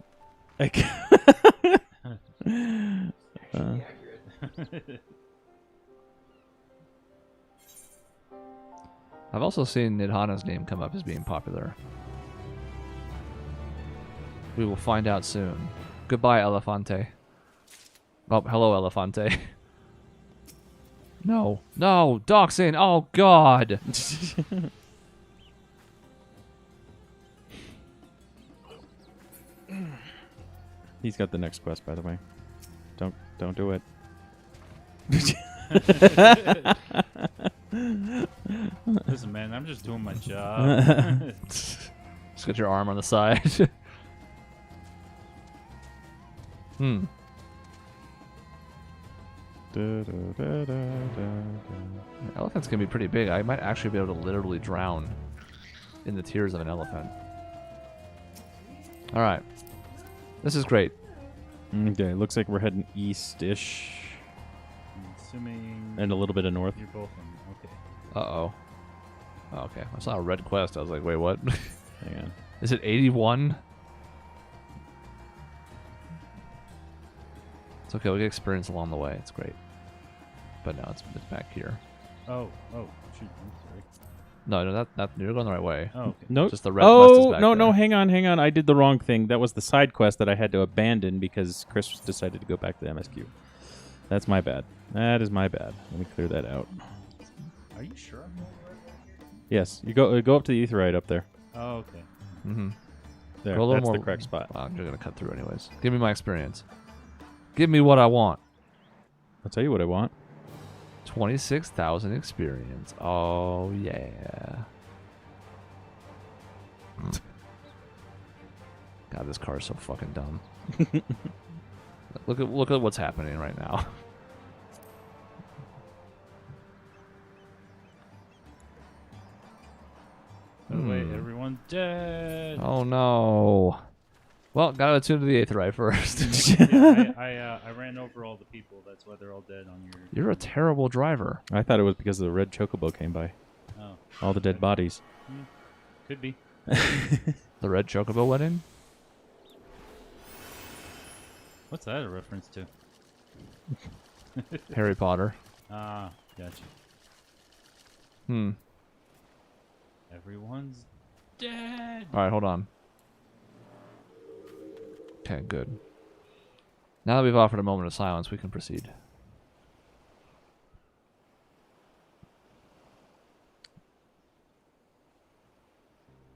I've also seen Nidhana's name come up as being popular. We will find out soon. Goodbye, Elefante. Oh, hello, Elefante. No. No! Doxing! Oh, God! He's got the next quest, by the way. Don't do it. Listen, man, I'm just doing my job. Just got your arm on the side. Elephants can be pretty big. I might actually be able to literally drown in the tears of an elephant. Alright. This is great. Okay, looks like we're heading east-ish. Assuming... And a little bit of north. You're both in. Okay. Uh-oh. Oh, okay. I saw a red quest. I was like, wait, what? Hang on. Is it 81? It's okay. We get experience along the way. It's great. But no, it's back here. Oh, shoot. I'm sorry. No, you're going the right way. Oh, okay. Nope. Just the red quest is back no, there. hang on. I did the wrong thing. That was the side quest that I had to abandon because Chris decided to go back to the MSQ. That's my bad. That is my bad. Let me clear that out. Are you sure? Yes, you go up to the Aetheryte up there. Oh, okay. Mm-hmm. There, Go a little that's more, the correct spot. Wow, you're going to cut through anyways. Give me my experience. Give me what I want. I'll tell you what I want. 26,000 experience. Oh yeah. God, this car is so fucking dumb. Look at what's happening right now. By the way, everyone's dead. Oh no. Well, gotta attune to the 8th right first. Yeah, I ran over all the people. That's why they're all dead on your... You're a terrible driver. I thought it was because the red chocobo came by. Oh. All the dead bodies. Could be. The red chocobo wedding? What's that a reference to? Harry Potter. Ah, gotcha. Everyone's dead. Alright, hold on. Okay, good. Now that we've offered a moment of silence, we can proceed.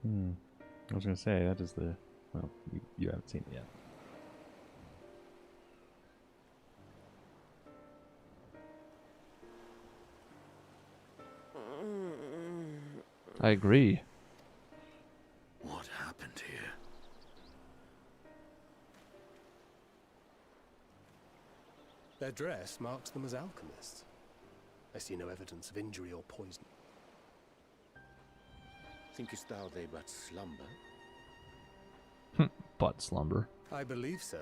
I was going to say, that is the... Well, you haven't seen it yet. I agree. What happened here? Their dress marks them as alchemists. I see no evidence of injury or poison. Thinkest thou they but slumber? Butt slumber. I believe so.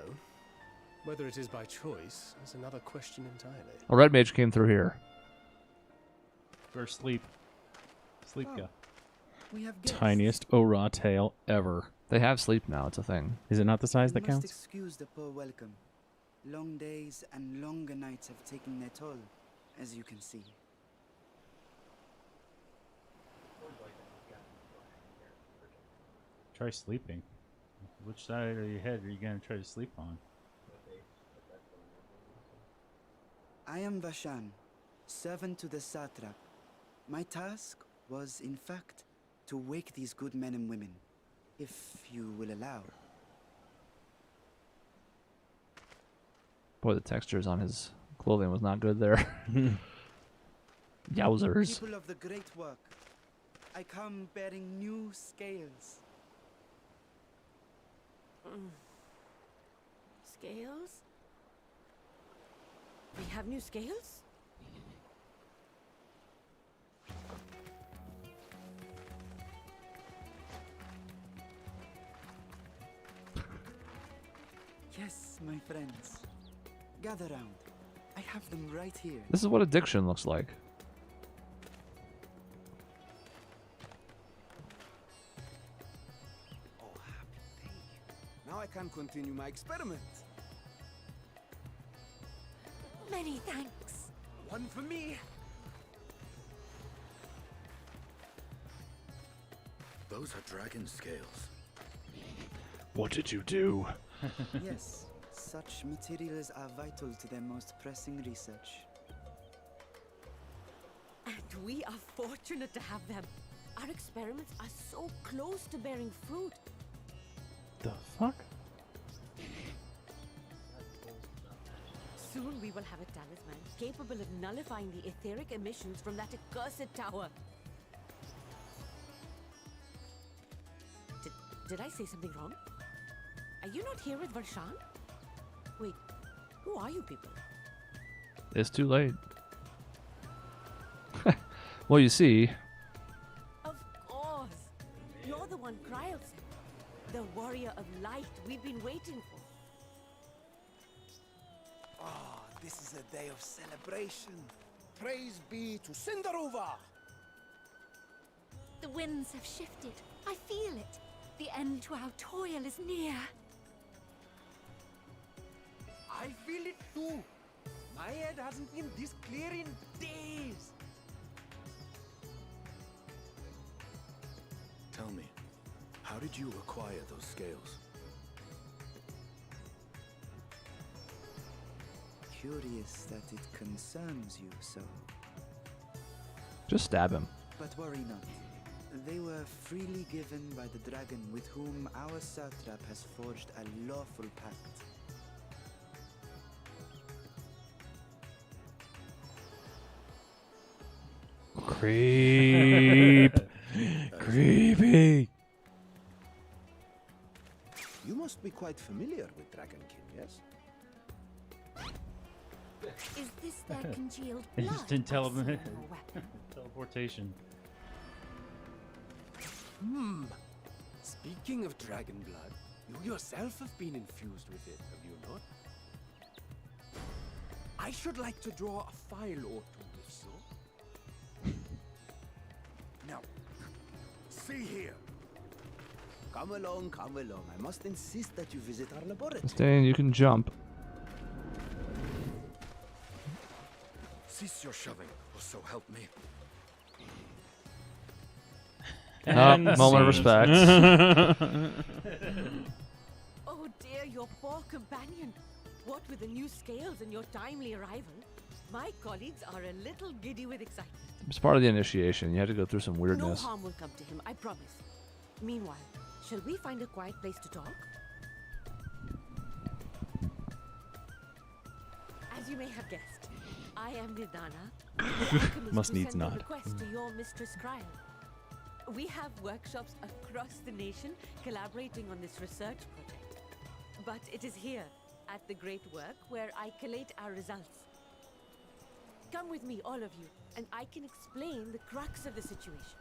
Whether it is by choice is another question entirely. A red mage came through here. Or sleep. Sleep go. We have Tiniest Ora tail ever. They have sleep now, it's a thing. Is it not the size You that must counts? excuse the poor welcome. Long days and longer nights have taken their toll, as you can see. Try sleeping. Which side of your head are you going to try to sleep on? I am Vashan, servant to the satrap. My task was, in fact, to wake these good men and women, if you will allow. Boy, the textures on his clothing was not good there. Yowzers. People of the great work, I come bearing new scales. Scales? We have new scales? Yes, my friends. Gather round. I have them right here. This is what addiction looks like. Oh, happy day. Now I can continue my experiment. Many thanks. One for me. Those are dragon scales. What did you do? Yes, such materials are vital to their most pressing research. And we are fortunate to have them. Our experiments are so close to bearing fruit. The fuck? Soon we will have a talisman capable of nullifying the etheric emissions from that accursed tower. Did I say something wrong? Are you not here with Varshan? Wait, who are you people? It's too late. Well, you see, Of course! You're the one Kryl sent. The warrior of light we've been waiting for. Ah, this is a day of celebration. Praise be to Cinderova! The winds have shifted. I feel it. The end to our toil is near. I feel it too. My head hasn't been this clear in days. Tell me, how did you acquire those scales? Curious that it concerns you so. just stab him. But worry not. They were freely given by the dragon with whom our satrap has forged a lawful pact. Creep. Creepy. You must be quite familiar with Dragonkin, yes? Is this their congealed It blood? just didn't tell I see him. in your weapon? Teleportation. Speaking of dragon blood, you yourself have been infused with it, have you not? I should like to draw a file or two, if so. Now, see here. Come along, come along. I must insist that you visit our laboratory. Stain, you can jump. Cease your shoving, or so help me. Moment of respect. Oh dear, your poor companion. What with the new scales and your timely arrival, my colleagues are a little giddy with excitement. It's part of the initiation. You have to go through some No weirdness. harm will come to him, I promise. Meanwhile, shall we find a quiet place to talk? As you may have guessed, I am Nidana. Must needs send a not. request to your Mistress Cryle. We have workshops across the nation collaborating on this research project. But it is here, at the Great Work, where I collate our results. Come with me, all of you, and I can explain the crux of the situation.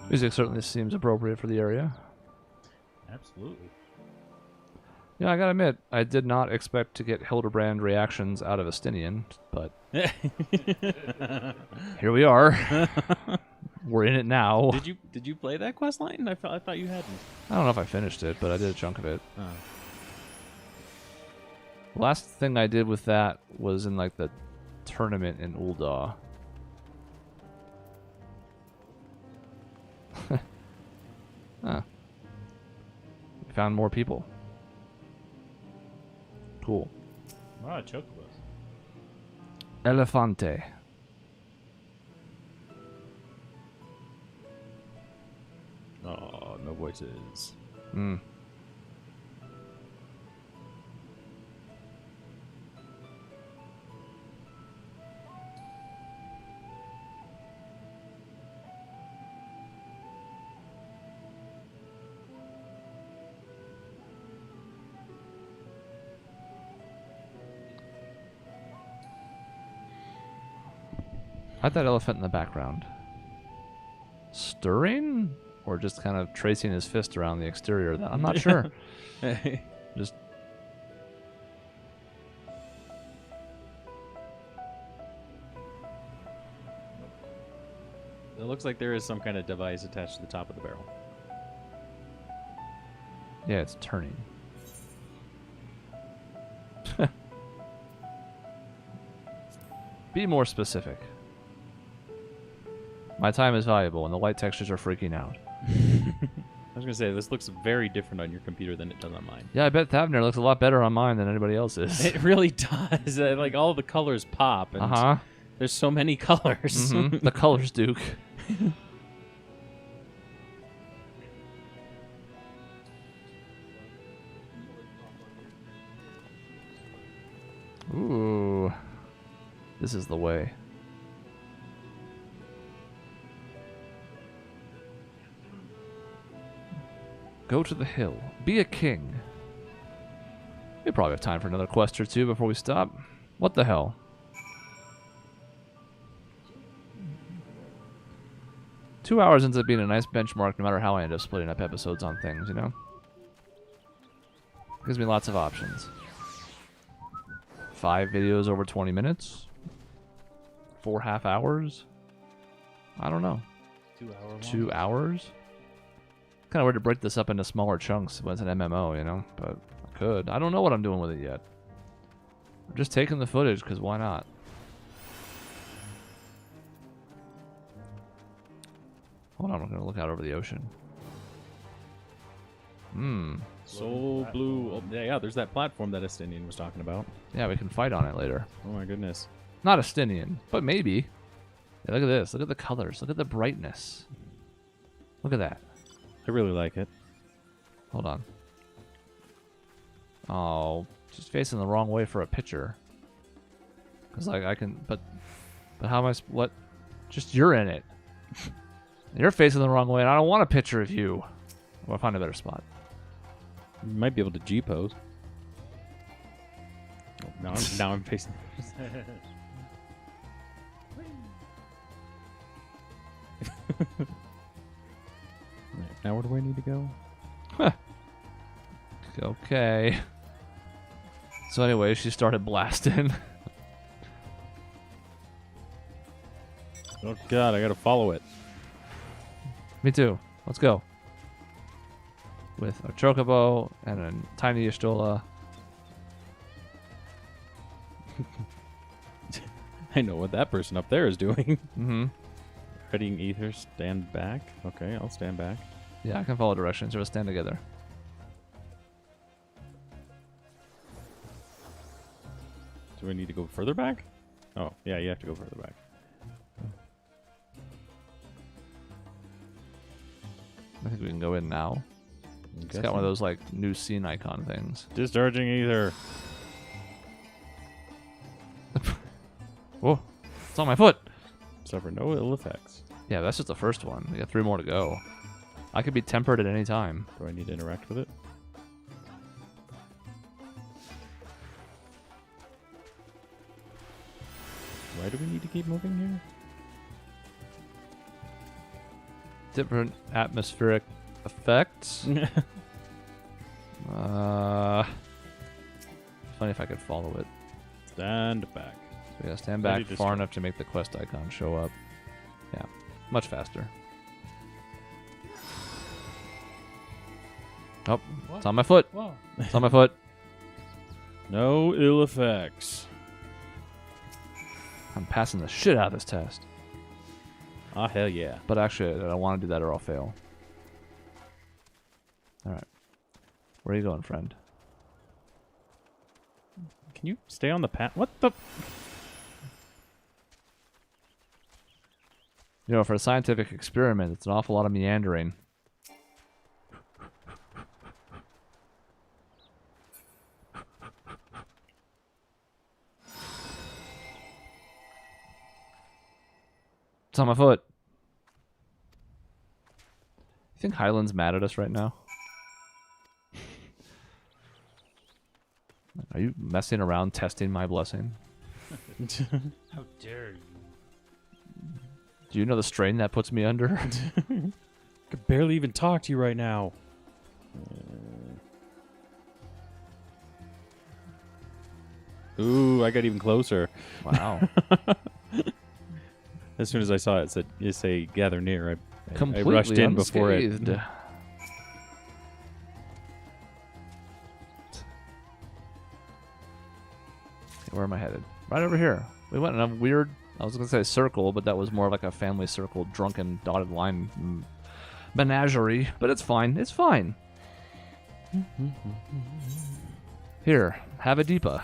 Music certainly seems appropriate for the area. Absolutely. Yeah, I gotta admit, I did not expect to get Hildebrand reactions out of Estinian, but here we are. We're in it now. Did you play that quest line? I thought you hadn't. I don't know if I finished it, but I did a chunk of it. Oh. Last thing I did with that was in like the tournament in Ul'dah. Huh. We found more people. Cool. Ah, chocobos. Elefante. Oh, no voices. Hmm. How'd that elephant in the background? Stirring? Or just kind of tracing his fist around the exterior of that? I'm not sure. Just... It looks like there is some kind of device attached to the top of the barrel. Yeah, it's turning. Be more specific. My time is valuable, and the light textures are freaking out. I was gonna say this looks very different on your computer than it does on mine. Yeah, I bet Thavner looks a lot better on mine than anybody else's. It really does. Like all the colors pop. And there's so many colors. The colors, Duke. Ooh, this is the way. Go to the hill. Be a king. We probably have time for another quest or two before we stop. What the hell? Two hours ends up being a nice benchmark no matter how I end up splitting up episodes on things, you know? Gives me lots of options. 5 videos over 20 minutes? 4 half hours? I don't know. 2 hours. 2 hours? Kind of weird to break this up into smaller chunks when it's an MMO, you know? But I could. I don't know what I'm doing with it yet. I'm just taking the footage, because why not? Hold on, I'm going to look out over the ocean. Soul Blue. Oh, yeah, there's that platform that Estinian was talking about. Yeah, we can fight on it later. Oh my goodness. Not Estinian, but maybe. Hey, look at this. Look at the colors. Look at the brightness. Look at that. I really like it. Hold on. Oh, she's facing the wrong way for a picture. Cause like I can, but how am I? What? Just you're in it. You're facing the wrong way, and I don't want a picture of you. Well, I'll find a better spot. You might be able to G pose. Oh, now I'm facing. Now where do I need to go? Okay. So anyway, she started blasting. Oh god, I gotta follow it. Me too. Let's go. With a chocobo and a tiny Y'shtola. I know what that person up there is doing. Mm-hmm. Readying ether, stand back. Okay, I'll stand back. Yeah, I can follow directions. We'll stand together. Do I need to go further back? Oh, yeah, you have to go further back. I think we can go in now. It's got one of those like new scene icon things. Discharging ether. Whoa, it's on my foot. Suffer no ill effects. Yeah, that's just the first one. We got 3 more to go. I could be tempered at any time. Do I need to interact with it? Why do we need to keep moving here? Different atmospheric effects. Funny if I could follow it. Stand back. So yeah, stand back far enough to make the quest icon show up. Yeah, much faster. Oh, What? it's on my foot. Whoa. It's on my foot. No ill effects. I'm passing the shit out of this test. Ah, hell yeah. But actually, I don't want to do that or I'll fail. Alright. Where are you going, friend? Can you stay on the path? What the? You know, for a scientific experiment, it's an awful lot of meandering. It's on my foot. You think Highland's mad at us right now? Are you messing around testing my blessing? How dare you? Do you know the strain that puts me under? I could barely even talk to you right now. Ooh, I got even closer. Wow. As soon as I saw it, it say gather near. I Completely rushed in before unscathed. it. Where am I headed? Right over here. We went in a weird, I was going to say circle, but that was more like a family circle, drunken, dotted line menagerie. But it's fine. It's fine. Here, have a Deepa.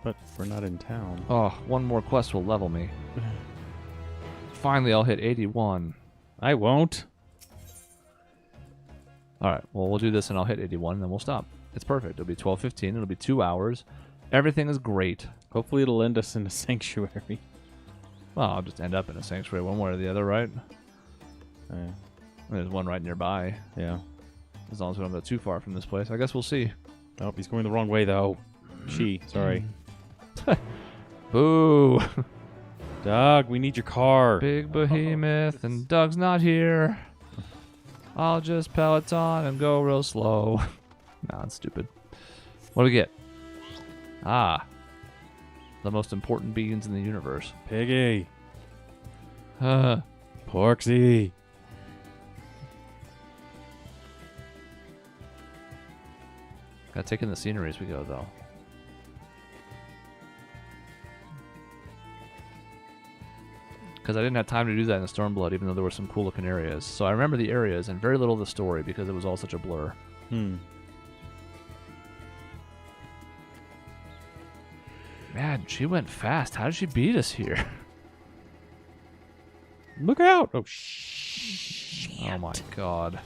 But we're not in town. Oh, one more quest will level me. Finally, I'll hit 81. I won't. Alright, well, we'll do this and I'll hit 81 and then we'll stop. It's perfect. It'll be 12:15. It'll be 2 hours. Everything is great. Hopefully it'll end us in a sanctuary. Well, I'll just end up in a sanctuary one way or the other, right? There's one right nearby. Yeah. As long as we don't go too far from this place. I guess we'll see. Oh, he's going the wrong way, though. Sorry. Boo! Doug, we need your car. Big behemoth, and Doug's not here. I'll just Peloton and go real slow. Nah, that's stupid. What do we get? Ah. The most important beings in the universe. Piggy. Porksy. Gotta take in the scenery as we go, though. because I didn't have time to do that in Stormblood, even though there were some cool looking areas. So I remember the areas and very little of the story because it was all such a blur. Hmm. Man, she went fast. How did she beat us here? Look out! Oh, shit. Oh my god.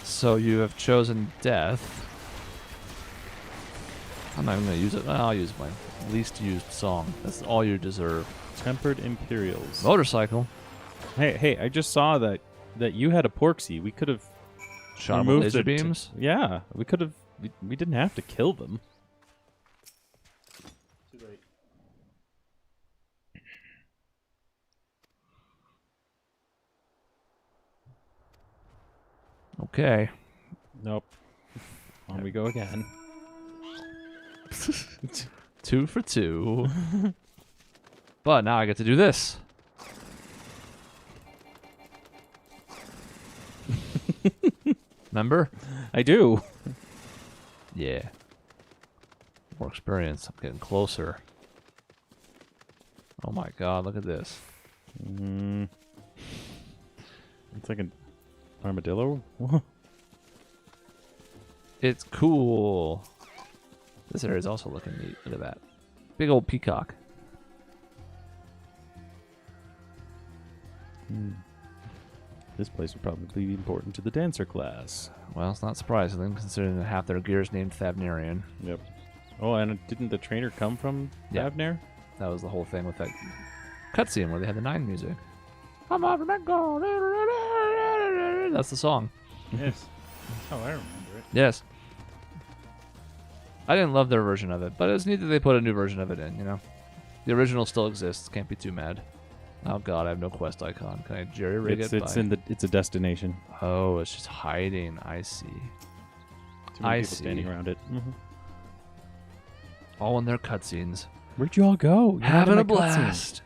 So you have chosen death. I'm not even going to use it. I'll use my least used song. That's all you deserve. Tempered Imperials. Motorcycle. Hey, I just saw that you had a Porksy. We could have shot them with laser the beams? Yeah, we could have. We didn't have to kill them. Too late. Okay. Nope. On we go again. 2 for 2. But now I get to do this. Remember? I do. Yeah. More experience. I'm getting closer. Oh my god, look at this. It's like an armadillo. It's cool. This area is also looking neat. Look at that. Big old peacock. This place would probably be important to the dancer class. Well, it's not surprising considering that half their gear is named Thavnarian. Yep. Oh, and didn't the trainer come from Thavnir? That was the whole thing with that cutscene where they had the 9 music. I'm off and go. That's the song. Yes. That's how I remember it. Yes. I didn't love their version of it, but it's neat that they put a new version of it in, you know? The original still exists. Can't be too mad. Oh god, I have no quest icon. Can I jerry-rig it? It's a destination. Oh, it's just hiding. I see. Too many people standing around it. All in their cutscenes. Where'd you all go? You're Having not a in my cutscene. blast.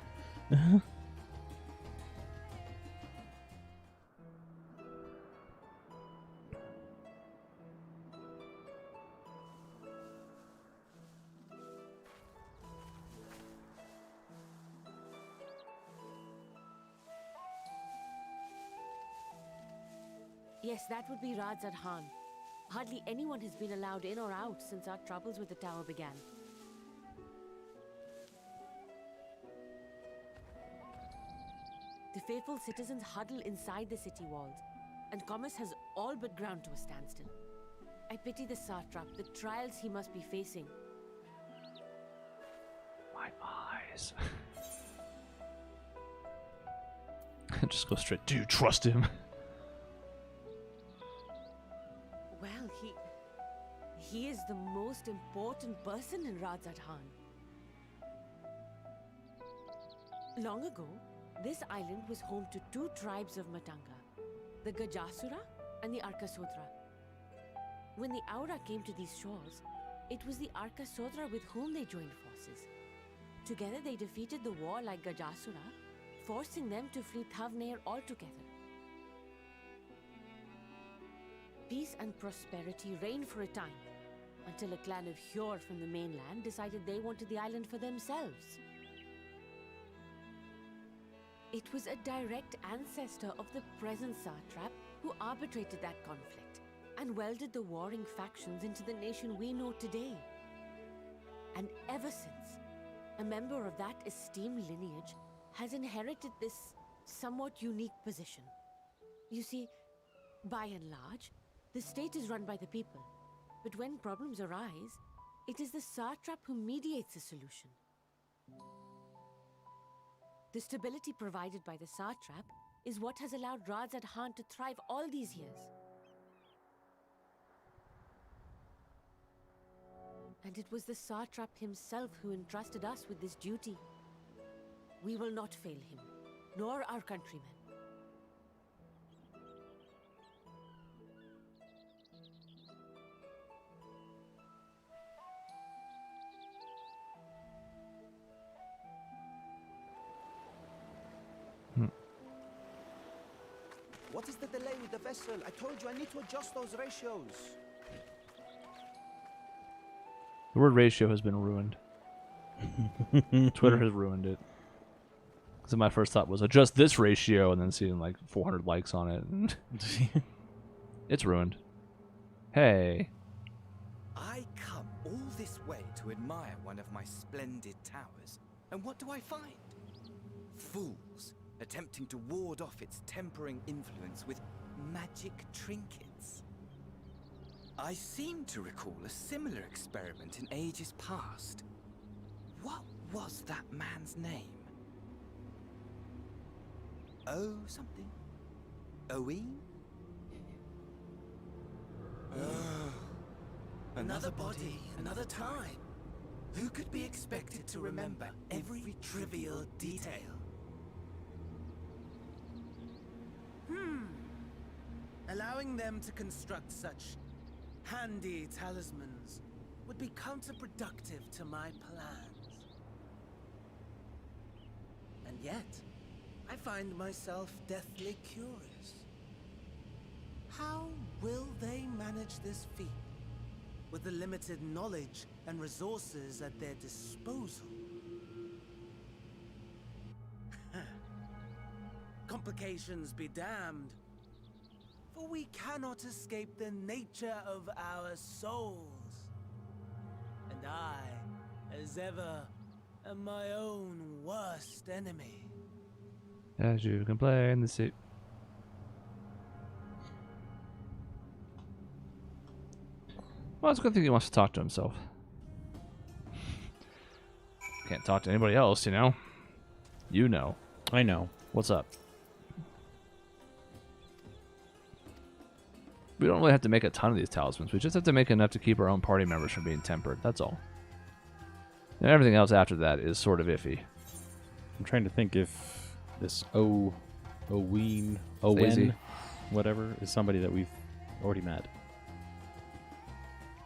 Yes, that would be Radzad Han. Hardly anyone has been allowed in or out since our troubles with the tower began. The faithful citizens huddle inside the city walls, and commerce has all but ground to a standstill. I pity the satrap, the trials he must be facing. My eyes. Just go straight. Do you trust him? Well, he is the most important person in Radzad Han. Long ago, this island was home to 2 tribes of Matanga, the Gajasura and the Arkasodra. When the Aura came to these shores, it was the Arkasodra with whom they joined forces. Together they defeated the warlike Gajasura, forcing them to flee Thavnair altogether. Peace and prosperity reigned for a time, until a clan of Hjor from the mainland decided they wanted the island for themselves. It was a direct ancestor of the present satrap who arbitrated that conflict and welded the warring factions into the nation we know today. And ever since, a member of that esteemed lineage has inherited this somewhat unique position. You see, by and large, the state is run by the people, but when problems arise, it is the satrap who mediates a solution. The stability provided by the satrap is what has allowed Radzad Han to thrive all these years. And it was the satrap himself who entrusted us with this duty. We will not fail him, nor our countrymen. What is the delay with the vessel? I told you I need to adjust those ratios. The word ratio has been ruined. Twitter has ruined it. So my first thought was adjust this ratio, and then seeing like 400 likes on it. It's ruined. Hey. I come all this way to admire one of my splendid towers, and what do I find? Fools attempting to ward off its tempering influence with magic trinkets. I seem to recall a similar experiment in ages past. What was that man's name? Oh, something. Owen? Another body, another time. Who could be expected to remember every trivial detail? Allowing them to construct such handy talismans would be counterproductive to my plans. And yet, I find myself deathly curious. How will they manage this feat with the limited knowledge and resources at their disposal? Complications be damned, for we cannot escape the nature of our souls. And I, as ever, am my own worst enemy. As you can play in the sea. Well, it's a good thing he wants to talk to himself. Can't talk to anybody else, you know? You know. I know. What's up? We don't really have to make a ton of these talismans. We just have to make enough to keep our own party members from being tempered. That's all. And everything else after that is sort of iffy. I'm trying to think if this Owen, whatever, is somebody that we've already met.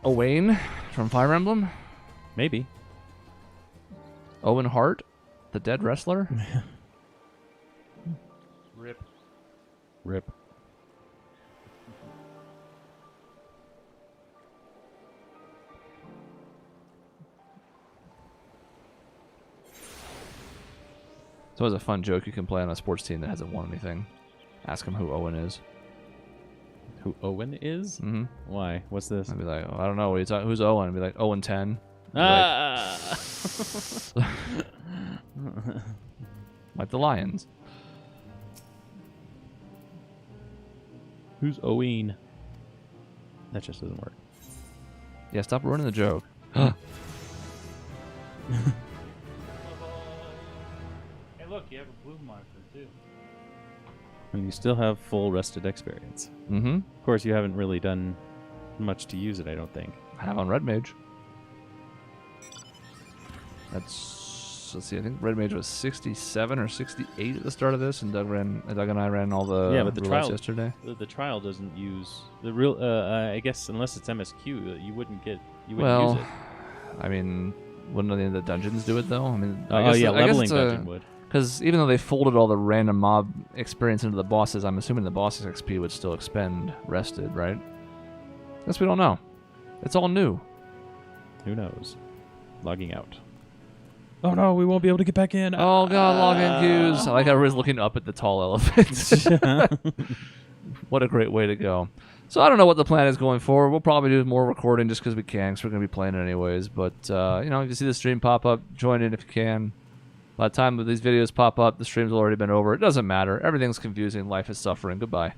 Owain from Fire Emblem? Maybe. Owen Hart, the dead wrestler? Rip. Rip. It's always a fun joke you can play on a sports team that hasn't won anything. Ask him who Owen is. Who Owen is? Mm-hmm. Why? What's this? I'd be like, oh, I don't know. What who's Owen? I'd be like, Owen 10. Ah! Like the Lions. Who's Owen? That just doesn't work. Yeah, stop ruining the joke. Hey, look, you have a blue marker, too. And you still have full rested experience. Mm-hmm. Of course, you haven't really done much to use it, I don't think. I have on Red Mage. That's, let's see, I think Red Mage was 67 or 68 at the start of this, and Doug and I ran all the but the trial yesterday. The trial doesn't use the real. I guess unless it's MSQ, you wouldn't use it. Well, I mean, wouldn't any of the dungeons do it though? I mean, leveling dungeon would. Because even though they folded all the random mob experience into the bosses, I'm assuming the bosses XP would still expend rested, right? Guess we don't know. It's all new. Who knows? Logging out. Oh no, we won't be able to get back in. Oh god, login queues. I like how everyone's looking up at the tall elephants. What a great way to go. So I don't know what the plan is going forward. We'll probably do more recording just because we can, because we're going to be playing it anyways. But, you know, if you see the stream pop up, join in if you can. By the time these videos pop up, the stream's already been over. It doesn't matter. Everything's confusing. Life is suffering. Goodbye.